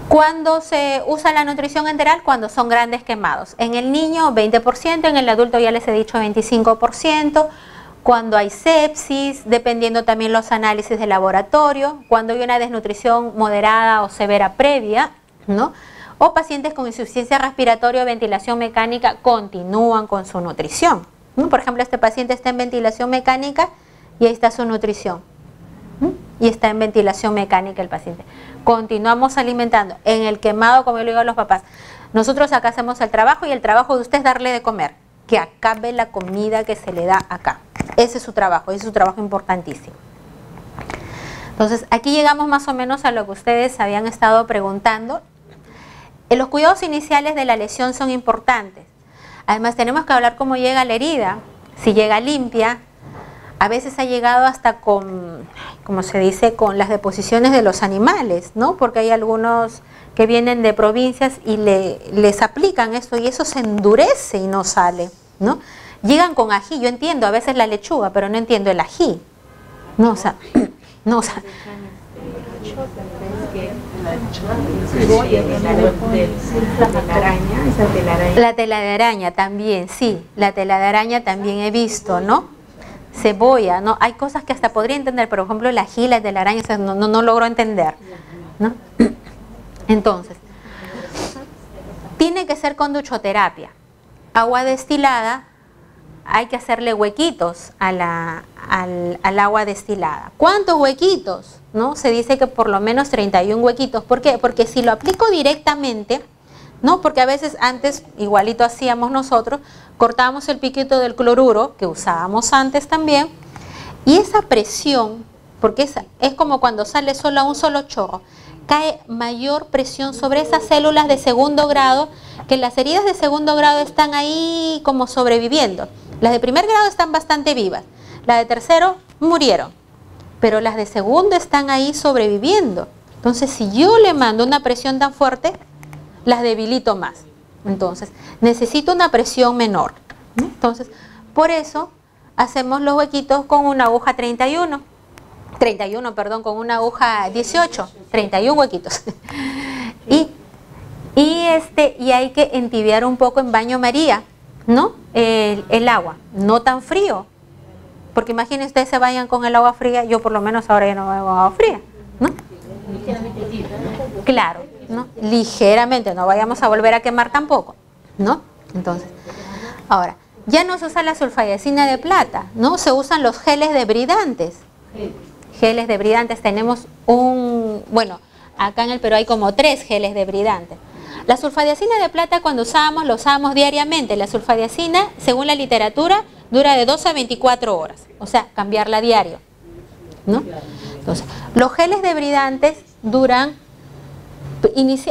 S1: ¿Cuándo se usa la nutrición enteral? Cuando son grandes quemados. En el niño 20%, en el adulto ya les he dicho 25%. Cuando hay sepsis, dependiendo también los análisis de laboratorio. Cuando hay una desnutrición moderada o severa previa, ¿no? O pacientes con insuficiencia respiratoria o ventilación mecánica continúan con su nutrición. Por ejemplo, este paciente está en ventilación mecánica y ahí está su nutrición. Y está en ventilación mecánica el paciente. Continuamos alimentando. En el quemado, como yo le digo a los papás, nosotros acá hacemos el trabajo y el trabajo de usted es darle de comer. Que acabe la comida que se le da acá. Ese es su trabajo, ese es su trabajo importantísimo. Entonces, aquí llegamos más o menos a lo que ustedes habían estado preguntando. Los cuidados iniciales de la lesión son importantes. Además, tenemos que hablar cómo llega la herida, si llega limpia. A veces ha llegado hasta con, como se dice, con las deposiciones de los animales, ¿no? Porque hay algunos que vienen de provincias y les aplican esto y eso se endurece y no sale, ¿no? Llegan con ají, yo entiendo a veces la lechuga, pero no entiendo el ají. No, o sea, no, o sea. La tela de araña también, sí, la tela de araña también he visto, ¿no? Cebolla, ¿no? Hay cosas que hasta podría entender, pero por ejemplo el ají, la tela de araña, no logro entender, ¿no? Entonces, tiene que ser con duchoterapia. Agua destilada, hay que hacerle huequitos al agua destilada. ¿Cuántos huequitos? ¿No? Se dice que por lo menos 31 huequitos. ¿Por qué? Porque si lo aplico directamente, ¿no? Porque a veces antes, igualito hacíamos nosotros, cortábamos el piquito del cloruro, que usábamos antes también, y esa presión, porque es como cuando sale solo un solo chorro, cae mayor presión sobre esas células de segundo grado, que las heridas de segundo grado están ahí como sobreviviendo. Las de primer grado están bastante vivas, las de tercero murieron, pero las de segundo están ahí sobreviviendo. Entonces, si yo le mando una presión tan fuerte, las debilito más. Entonces, necesito una presión menor. Entonces, por eso hacemos los huequitos con una aguja 31, con una aguja 18, 31 huequitos. Y hay que entibiar un poco en baño María, ¿no? El agua, no tan frío, porque imagínense ustedes se vayan con el agua fría, yo por lo menos ahora ya no bebo agua fría, ¿no? Claro, ¿no? Ligeramente, no vayamos a volver a quemar tampoco, ¿no? Entonces, ahora, ya no se usa la sulfadiacina de plata, ¿no? Se usan los geles debridantes. Geles debridantes, tenemos bueno, acá en el Perú hay como 3 geles debridantes. La sulfadiacina de plata cuando lo usábamos diariamente. La sulfadiacina, según la literatura, dura de 2 a 24 horas. O sea, cambiarla diario, ¿no? Entonces, los geles debridantes duran,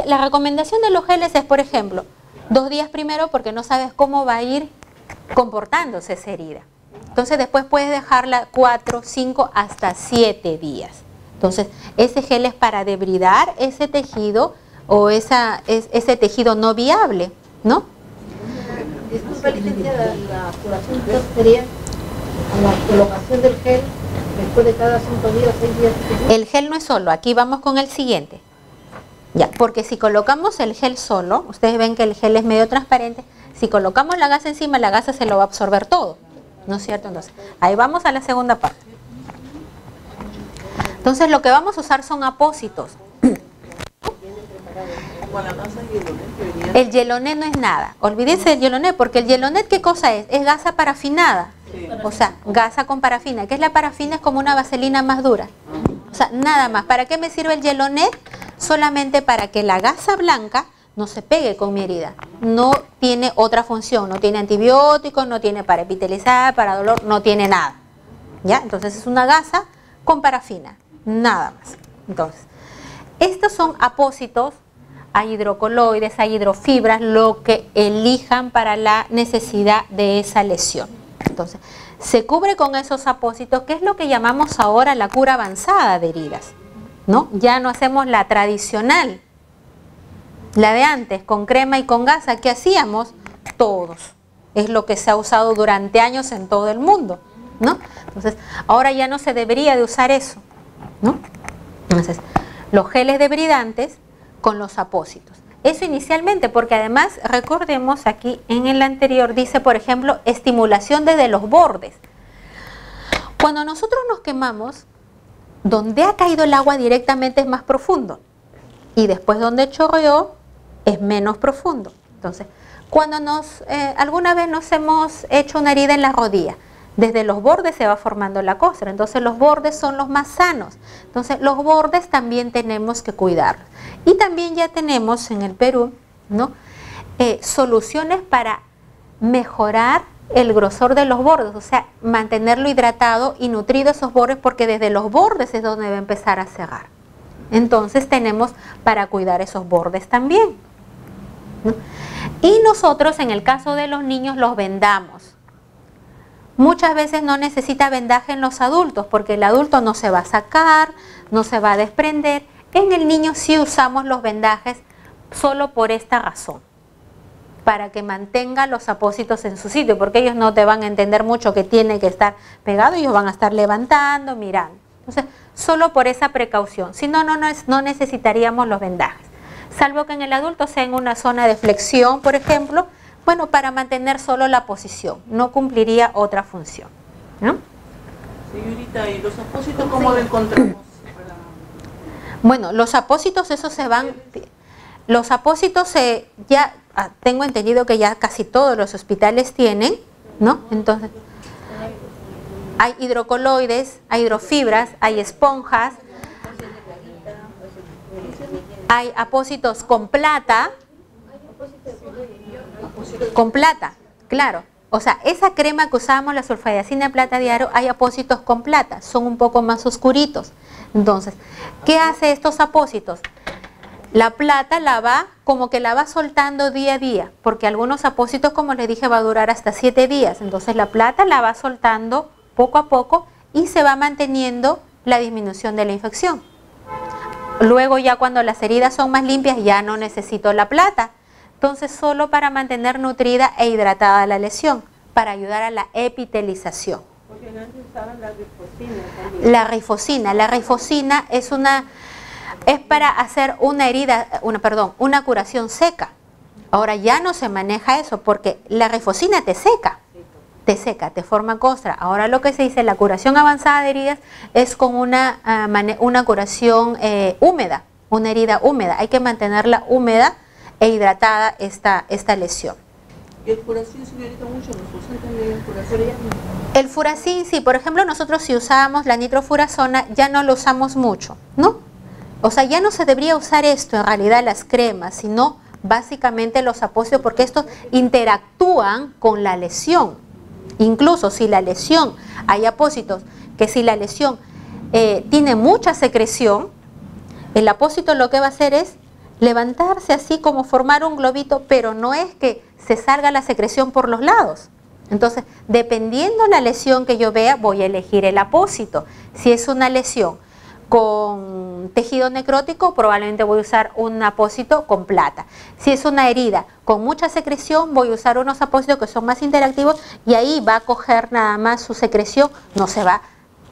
S1: la recomendación de los geles es, por ejemplo, 2 días primero porque no sabes cómo va a ir comportándose esa herida. Entonces después puedes dejarla 4, 5, hasta 7 días. Entonces, ese gel es para debridar ese tejido o ese tejido no viable, ¿no?
S4: Disculpa, licenciada, la curación sería a la colocación del gel después de cada 5 días o 6 días.
S1: El gel no es solo, aquí vamos con el siguiente. Ya, porque si colocamos el gel solo, ustedes ven que el gel es medio transparente, si colocamos la gasa encima, la gasa se lo va a absorber todo, ¿no es cierto? Entonces, ahí vamos a la segunda parte. Entonces, lo que vamos a usar son apósitos. El Yelonet no es nada, olvídense del Yelonet, porque el Yelonet, ¿qué cosa es? Es gasa parafinada, o sea, gasa con parafina. ¿Qué es la parafina? Es como una vaselina más dura, o sea, nada más. ¿Para qué me sirve el Yelonet? Solamente para que la gasa blanca no se pegue con mi herida. No tiene otra función, no tiene antibióticos, no tiene para epitelizar, para dolor, no tiene nada. ¿Ya? Entonces es una gasa con parafina, nada más. Entonces, estos son apósitos, hay hidrocoloides, hay hidrofibras, lo que elijan para la necesidad de esa lesión. Entonces, se cubre con esos apósitos, que es lo que llamamos ahora la cura avanzada de heridas, ¿no? Ya no hacemos la tradicional, la de antes, con crema y con gasa. ¿Qué hacíamos? Todos. Es lo que se ha usado durante años en todo el mundo, ¿no? Entonces, ahora ya no se debería de usar eso, ¿no? Entonces, los geles debridantes con los apósitos. Eso inicialmente, porque además, recordemos aquí en el anterior, dice, por ejemplo, estimulación desde los bordes. Cuando nosotros nos quemamos, donde ha caído el agua directamente es más profundo. Y después donde chorreó es menos profundo. Entonces, cuando alguna vez nos hemos hecho una herida en la rodilla, desde los bordes se va formando la costra. Entonces los bordes son los más sanos. Entonces los bordes también tenemos que cuidarlos. Y también ya tenemos en el Perú, ¿no? Soluciones para mejorar el grosor de los bordes, o sea, mantenerlo hidratado y nutrido esos bordes, porque desde los bordes es donde va a empezar a cerrar. Entonces tenemos para cuidar esos bordes también, ¿no? Y nosotros en el caso de los niños los vendamos. Muchas veces no necesita vendaje en los adultos, porque el adulto no se va a sacar, no se va a desprender. En el niño sí usamos los vendajes solo por esta razón, para que mantenga los apósitos en su sitio, porque ellos no te van a entender mucho que tiene que estar pegado, ellos van a estar levantando, mirando. Entonces, solo por esa precaución, si no, no necesitaríamos los vendajes, salvo que en el adulto sea en una zona de flexión, por ejemplo, bueno, para mantener solo la posición, no cumpliría otra función, ¿no?
S5: Señorita, ¿y los apósitos cómo lo encontramos?
S1: Bueno, los apósitos, esos se van, los apósitos ya tengo entendido que ya casi todos los hospitales tienen, ¿no? Entonces, hay hidrocoloides, hay hidrofibras, hay esponjas, hay apósitos con plata, claro. O sea, esa crema que usábamos, la sulfadiacina de plata diario, hay apósitos con plata, son un poco más oscuritos. Entonces, ¿qué hace estos apósitos? La plata como que la va soltando día a día, porque algunos apósitos, como les dije, va a durar hasta 7 días. Entonces la plata la va soltando poco a poco y se va manteniendo la disminución de la infección. Luego ya cuando las heridas son más limpias ya no necesito la plata. Entonces solo para mantener nutrida e hidratada la lesión, para ayudar a la epitelización.
S5: Porque antes usaban la rifocina también.
S1: La rifocina es para hacer una curación seca. Ahora ya no se maneja eso, porque la rifocina te seca, te forma costra. Ahora lo que se dice, la curación avanzada de heridas es con una curación húmeda, una herida húmeda. Hay que mantenerla húmeda e hidratada esta lesión.
S5: ¿Y el furacil, señorita, mucho nos usan también el furacil?
S1: El furacil, sí, por ejemplo, nosotros si usábamos la nitrofurazona ya no lo usamos mucho, ¿no? O sea, ya no se debería usar esto en realidad, las cremas, sino básicamente los apósitos, porque estos interactúan con la lesión. Incluso si la lesión, hay apósitos que si la lesión tiene mucha secreción, el apósito lo que va a hacer es levantarse así como formar un globito, pero no es que se salga la secreción por los lados. Entonces, dependiendo la lesión que yo vea, voy a elegir el apósito. Si es una lesión con tejido necrótico, probablemente voy a usar un apósito con plata. Si es una herida con mucha secreción, voy a usar unos apósitos que son más interactivos y ahí va a coger nada más su secreción, no se va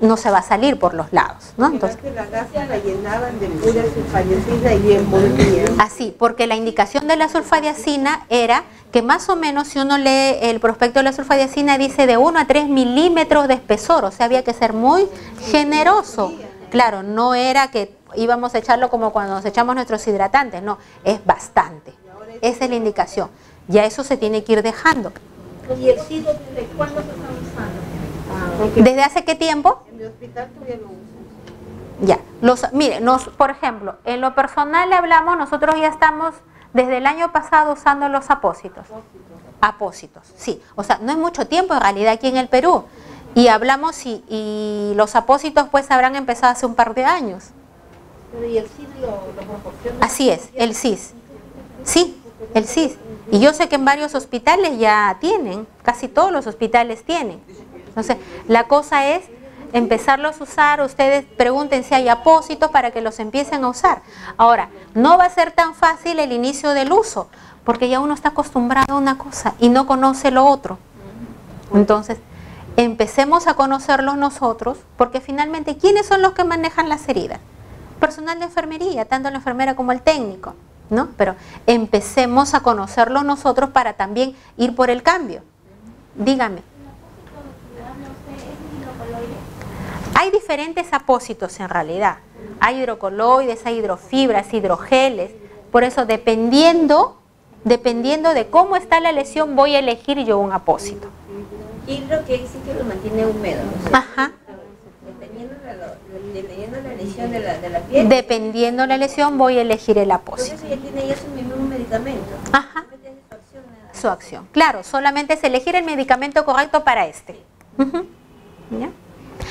S1: a salir por los lados, ¿no? Entonces,
S5: la gasa la llenaban de pura sulfadiacina y envolvían.
S1: Así, porque la indicación de la sulfadiacina era que más o menos, si uno lee el prospecto de la sulfadiacina, dice de 1 a 3 milímetros de espesor, o sea, había que ser muy generoso. Claro, no era que íbamos a echarlo como cuando nos echamos nuestros hidratantes, no, es bastante. Esa es la indicación. Ya eso se tiene que ir dejando.
S4: ¿Y el SIDO desde cuándo se está usando?
S1: ¿Desde hace qué tiempo?
S5: En mi hospital todavía lo usan.
S1: Ya, mire, por ejemplo, en lo personal hablamos, nosotros ya estamos desde el año pasado usando los apósitos. Apósitos, sí. O sea, no es mucho tiempo en realidad aquí en el Perú. Y hablamos y los apósitos pues habrán empezado hace un par de años.
S4: ¿Y el SID lo proporciona?
S1: Así es, el CIS. Sí, el CIS. Y yo sé que en varios hospitales ya tienen, casi todos los hospitales tienen. Entonces, la cosa es empezarlos a usar, ustedes pregunten si hay apósitos para que los empiecen a usar. Ahora, no va a ser tan fácil el inicio del uso, porque ya uno está acostumbrado a una cosa y no conoce lo otro. Entonces, empecemos a conocerlos nosotros, porque finalmente, ¿quiénes son los que manejan las heridas? Personal de enfermería, tanto la enfermera como el técnico, ¿no? Pero empecemos a conocerlos nosotros para también ir por el cambio. Dígame. Hay diferentes apósitos en realidad. Hay hidrocoloides, hay hidrofibras, hidrogeles. Por eso, dependiendo de cómo está la lesión, voy a elegir yo un apósito.
S6: Hidro quiere decir que lo mantiene húmedo, ¿no?
S1: Ajá.
S6: Dependiendo la lesión de la piel.
S1: Dependiendo la lesión, voy a elegir el apósito.
S6: Entonces ella tiene ya su mismo medicamento.
S1: Ajá. Su acción. Claro, solamente es elegir el medicamento correcto para este. ¿Ya?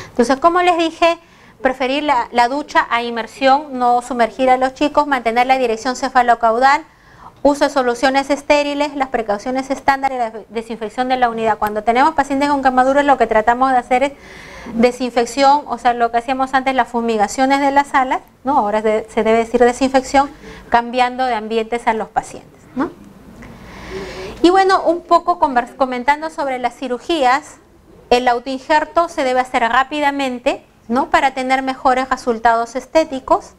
S1: Entonces, como les dije, preferir la ducha a inmersión, no sumergir a los chicos, mantener la dirección cefalocaudal, uso de soluciones estériles, las precauciones estándar y la desinfección de la unidad. Cuando tenemos pacientes con quemaduras, lo que tratamos de hacer es desinfección, o sea, lo que hacíamos antes, las fumigaciones de las salas, ¿no? Ahora se debe decir desinfección, cambiando de ambientes a los pacientes, ¿no? Y bueno, un poco comentando sobre las cirugías, el autoinjerto se debe hacer rápidamente, ¿no? Para tener mejores resultados estéticos.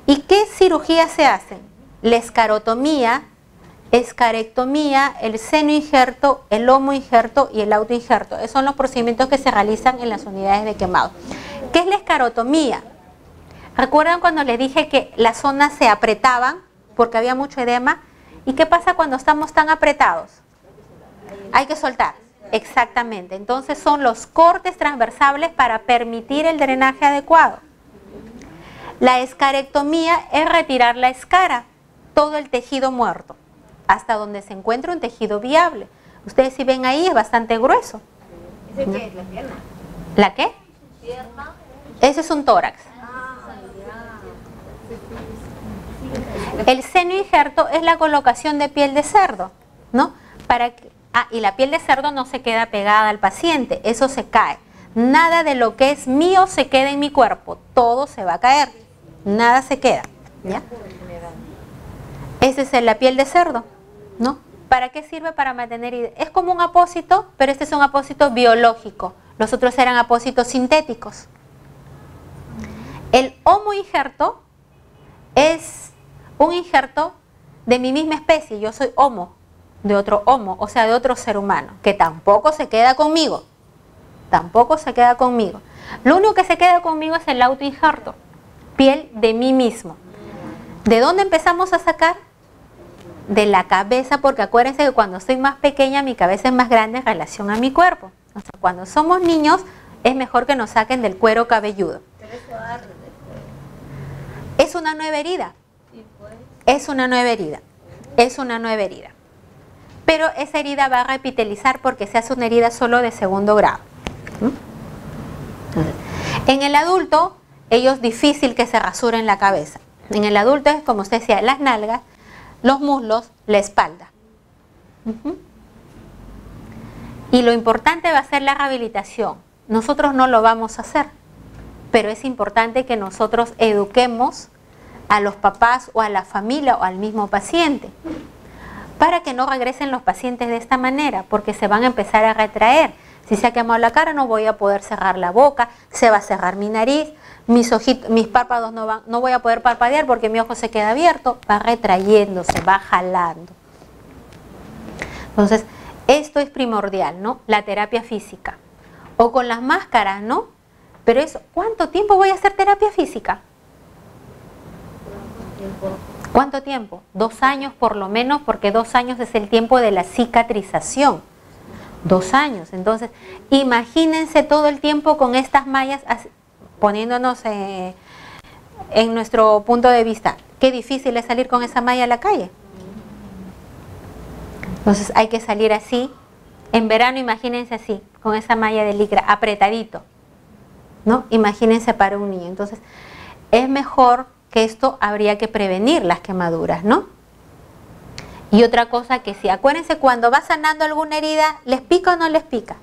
S1: ¿Y qué cirugías se hacen? La escarotomía, escarectomía, el senoinjerto, el homoinjerto y el autoinjerto. Esos son los procedimientos que se realizan en las unidades de quemado. ¿Qué es la escarotomía? ¿Recuerdan cuando les dije que las zonas se apretaban porque había mucho edema? ¿Y qué pasa cuando estamos tan apretados? Hay que soltar. Exactamente. Entonces son los cortes transversales para permitir el drenaje adecuado. La escarectomía es retirar la escara, todo el tejido muerto, hasta donde se encuentra un tejido viable. Ustedes si ven ahí es bastante grueso.
S6: ¿Ese qué es? ¿La pierna?
S1: ¿La qué?
S4: Pierna.
S1: Ese es un tórax. El senoinjerto es la colocación de piel de cerdo, ¿no? Y la piel de cerdo no se queda pegada al paciente, eso se cae. Nada de lo que es mío se queda en mi cuerpo, todo se va a caer, nada se queda, ¿ya? Esa es la piel de cerdo, ¿no? ¿Para qué sirve? Para mantener, es como un apósito, pero este es un apósito biológico, los otros eran apósitos sintéticos. El homoinjerto es un injerto de mi misma especie, yo soy homo, de otro homo, o sea, de otro ser humano, que tampoco se queda conmigo, tampoco se queda conmigo. Lo único que se queda conmigo es el autoinjerto, piel de mí mismo. ¿De dónde empezamos a sacar? De la cabeza, porque acuérdense que cuando soy más pequeña, mi cabeza es más grande en relación a mi cuerpo. O sea, cuando somos niños, es mejor que nos saquen del cuero cabelludo.
S6: Pero eso arde después.
S1: Es una nueva herida. Es una nueva herida. Es una nueva herida. Pero esa herida va a repitelizar porque se hace una herida solo de segundo grado. Entonces, en el adulto, ellos difícil que se rasuren la cabeza. En el adulto es, como usted decía, las nalgas, los muslos, la espalda. Y lo importante va a ser la rehabilitación. Nosotros no lo vamos a hacer, pero es importante que nosotros eduquemos a los papás o a la familia o al mismo paciente, para que no regresen los pacientes de esta manera, porque se van a empezar a retraer. Si se ha quemado la cara, no voy a poder cerrar la boca, se va a cerrar mi nariz, mis párpados no voy a poder parpadear porque mi ojo se queda abierto, va retrayéndose, va jalando. Entonces, esto es primordial, ¿no? La terapia física. O con las máscaras, ¿no? Pero eso, ¿cuánto tiempo voy a hacer terapia física? ¿Cuánto tiempo? 2 años por lo menos, porque 2 años es el tiempo de la cicatrización. 2 años. Entonces, imagínense todo el tiempo con estas mallas, poniéndonos en nuestro punto de vista. Qué difícil es salir con esa malla a la calle. Entonces, hay que salir así. En verano, imagínense así, con esa malla de licra, apretadito, ¿no? Imagínense para un niño. Entonces, es mejor que esto habría que prevenir las quemaduras, ¿no? Y otra cosa que sí, acuérdense, cuando va sanando alguna herida, ¿les pica o no les pica?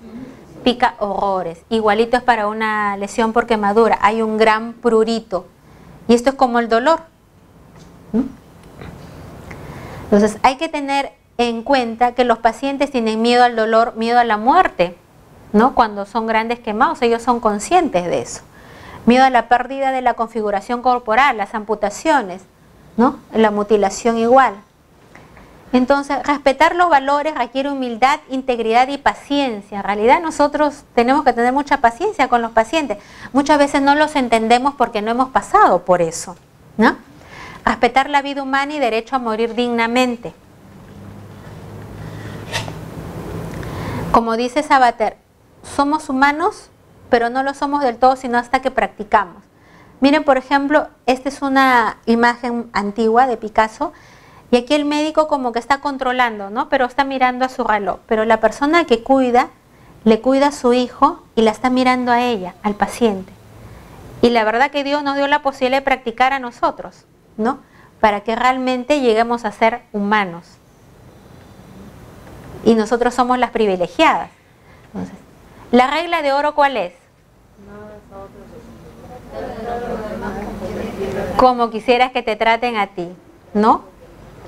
S1: Pica horrores. Igualito es para una lesión por quemadura, hay un gran prurito. Y esto es como el dolor. Entonces hay que tener en cuenta que los pacientes tienen miedo al dolor, miedo a la muerte. ¿no? Cuando son grandes quemados, ellos son conscientes de eso. Miedo a la pérdida de la configuración corporal, las amputaciones, ¿no? La mutilación igual. Entonces, respetar los valores requiere humildad, integridad y paciencia. En realidad nosotros tenemos que tener mucha paciencia con los pacientes. Muchas veces no los entendemos porque no hemos pasado por eso, ¿no? Respetar la vida humana y derecho a morir dignamente. Como dice Sabater, somos humanos, pero no lo somos del todo, sino hasta que practicamos. Miren, por ejemplo, esta es una imagen antigua de Picasso, y aquí el médico como que está controlando, ¿no? Pero está mirando a su reloj. Pero la persona que cuida, le cuida a su hijo y la está mirando a ella, al paciente. Y la verdad que Dios nos dio la posibilidad de practicar a nosotros, ¿no? Para que realmente lleguemos a ser humanos. Y nosotros somos las privilegiadas. Entonces, ¿la regla de oro cuál es? Como quisieras que te traten a ti, ¿no?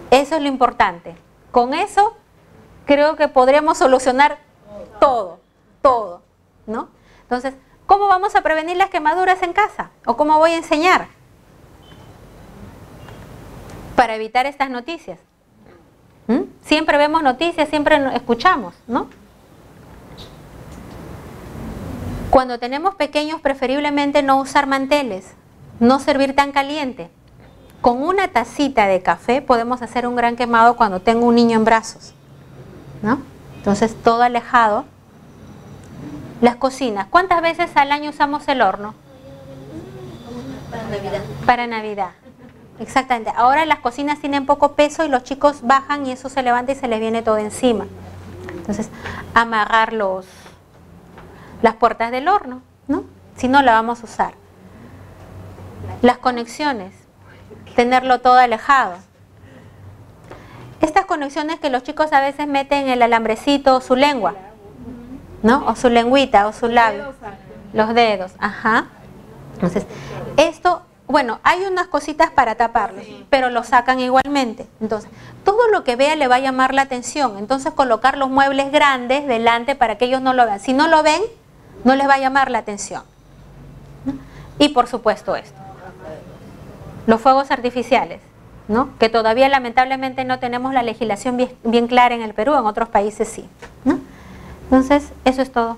S1: Eso es lo importante. Con eso creo que podríamos solucionar todo, ¿no? Entonces, ¿cómo vamos a prevenir las quemaduras en casa? ¿O cómo voy a enseñar? Para evitar estas noticias. Siempre vemos noticias, siempre escuchamos, ¿no? Cuando tenemos pequeños, preferiblemente no usar manteles, no servir tan caliente. Con una tacita de café podemos hacer un gran quemado cuando tengo un niño en brazos, ¿no? Entonces todo alejado. Las cocinas, ¿cuántas veces al año usamos el horno?
S6: Para Navidad.
S1: Para Navidad. Exactamente. Ahora las cocinas tienen poco peso y los chicos bajan y eso se levanta y se les viene todo encima. Entonces, amarrar las puertas del horno, ¿no? Si no, la vamos a usar. Las conexiones, tenerlo todo alejado. Estas conexiones que los chicos a veces meten el alambrecito o su lengua, ¿no? O su lengüita o su labio. Los dedos, ajá. Entonces, esto, bueno, hay unas cositas para taparlo, pero lo sacan igualmente. Entonces, todo lo que vea le va a llamar la atención. Entonces, colocar los muebles grandes delante para que ellos no lo vean. Si no lo ven, no les va a llamar la atención, ¿no? Y por supuesto esto. Los fuegos artificiales, ¿no? Que todavía lamentablemente no tenemos la legislación bien clara en el Perú, en otros países sí, ¿no? Entonces, eso es todo.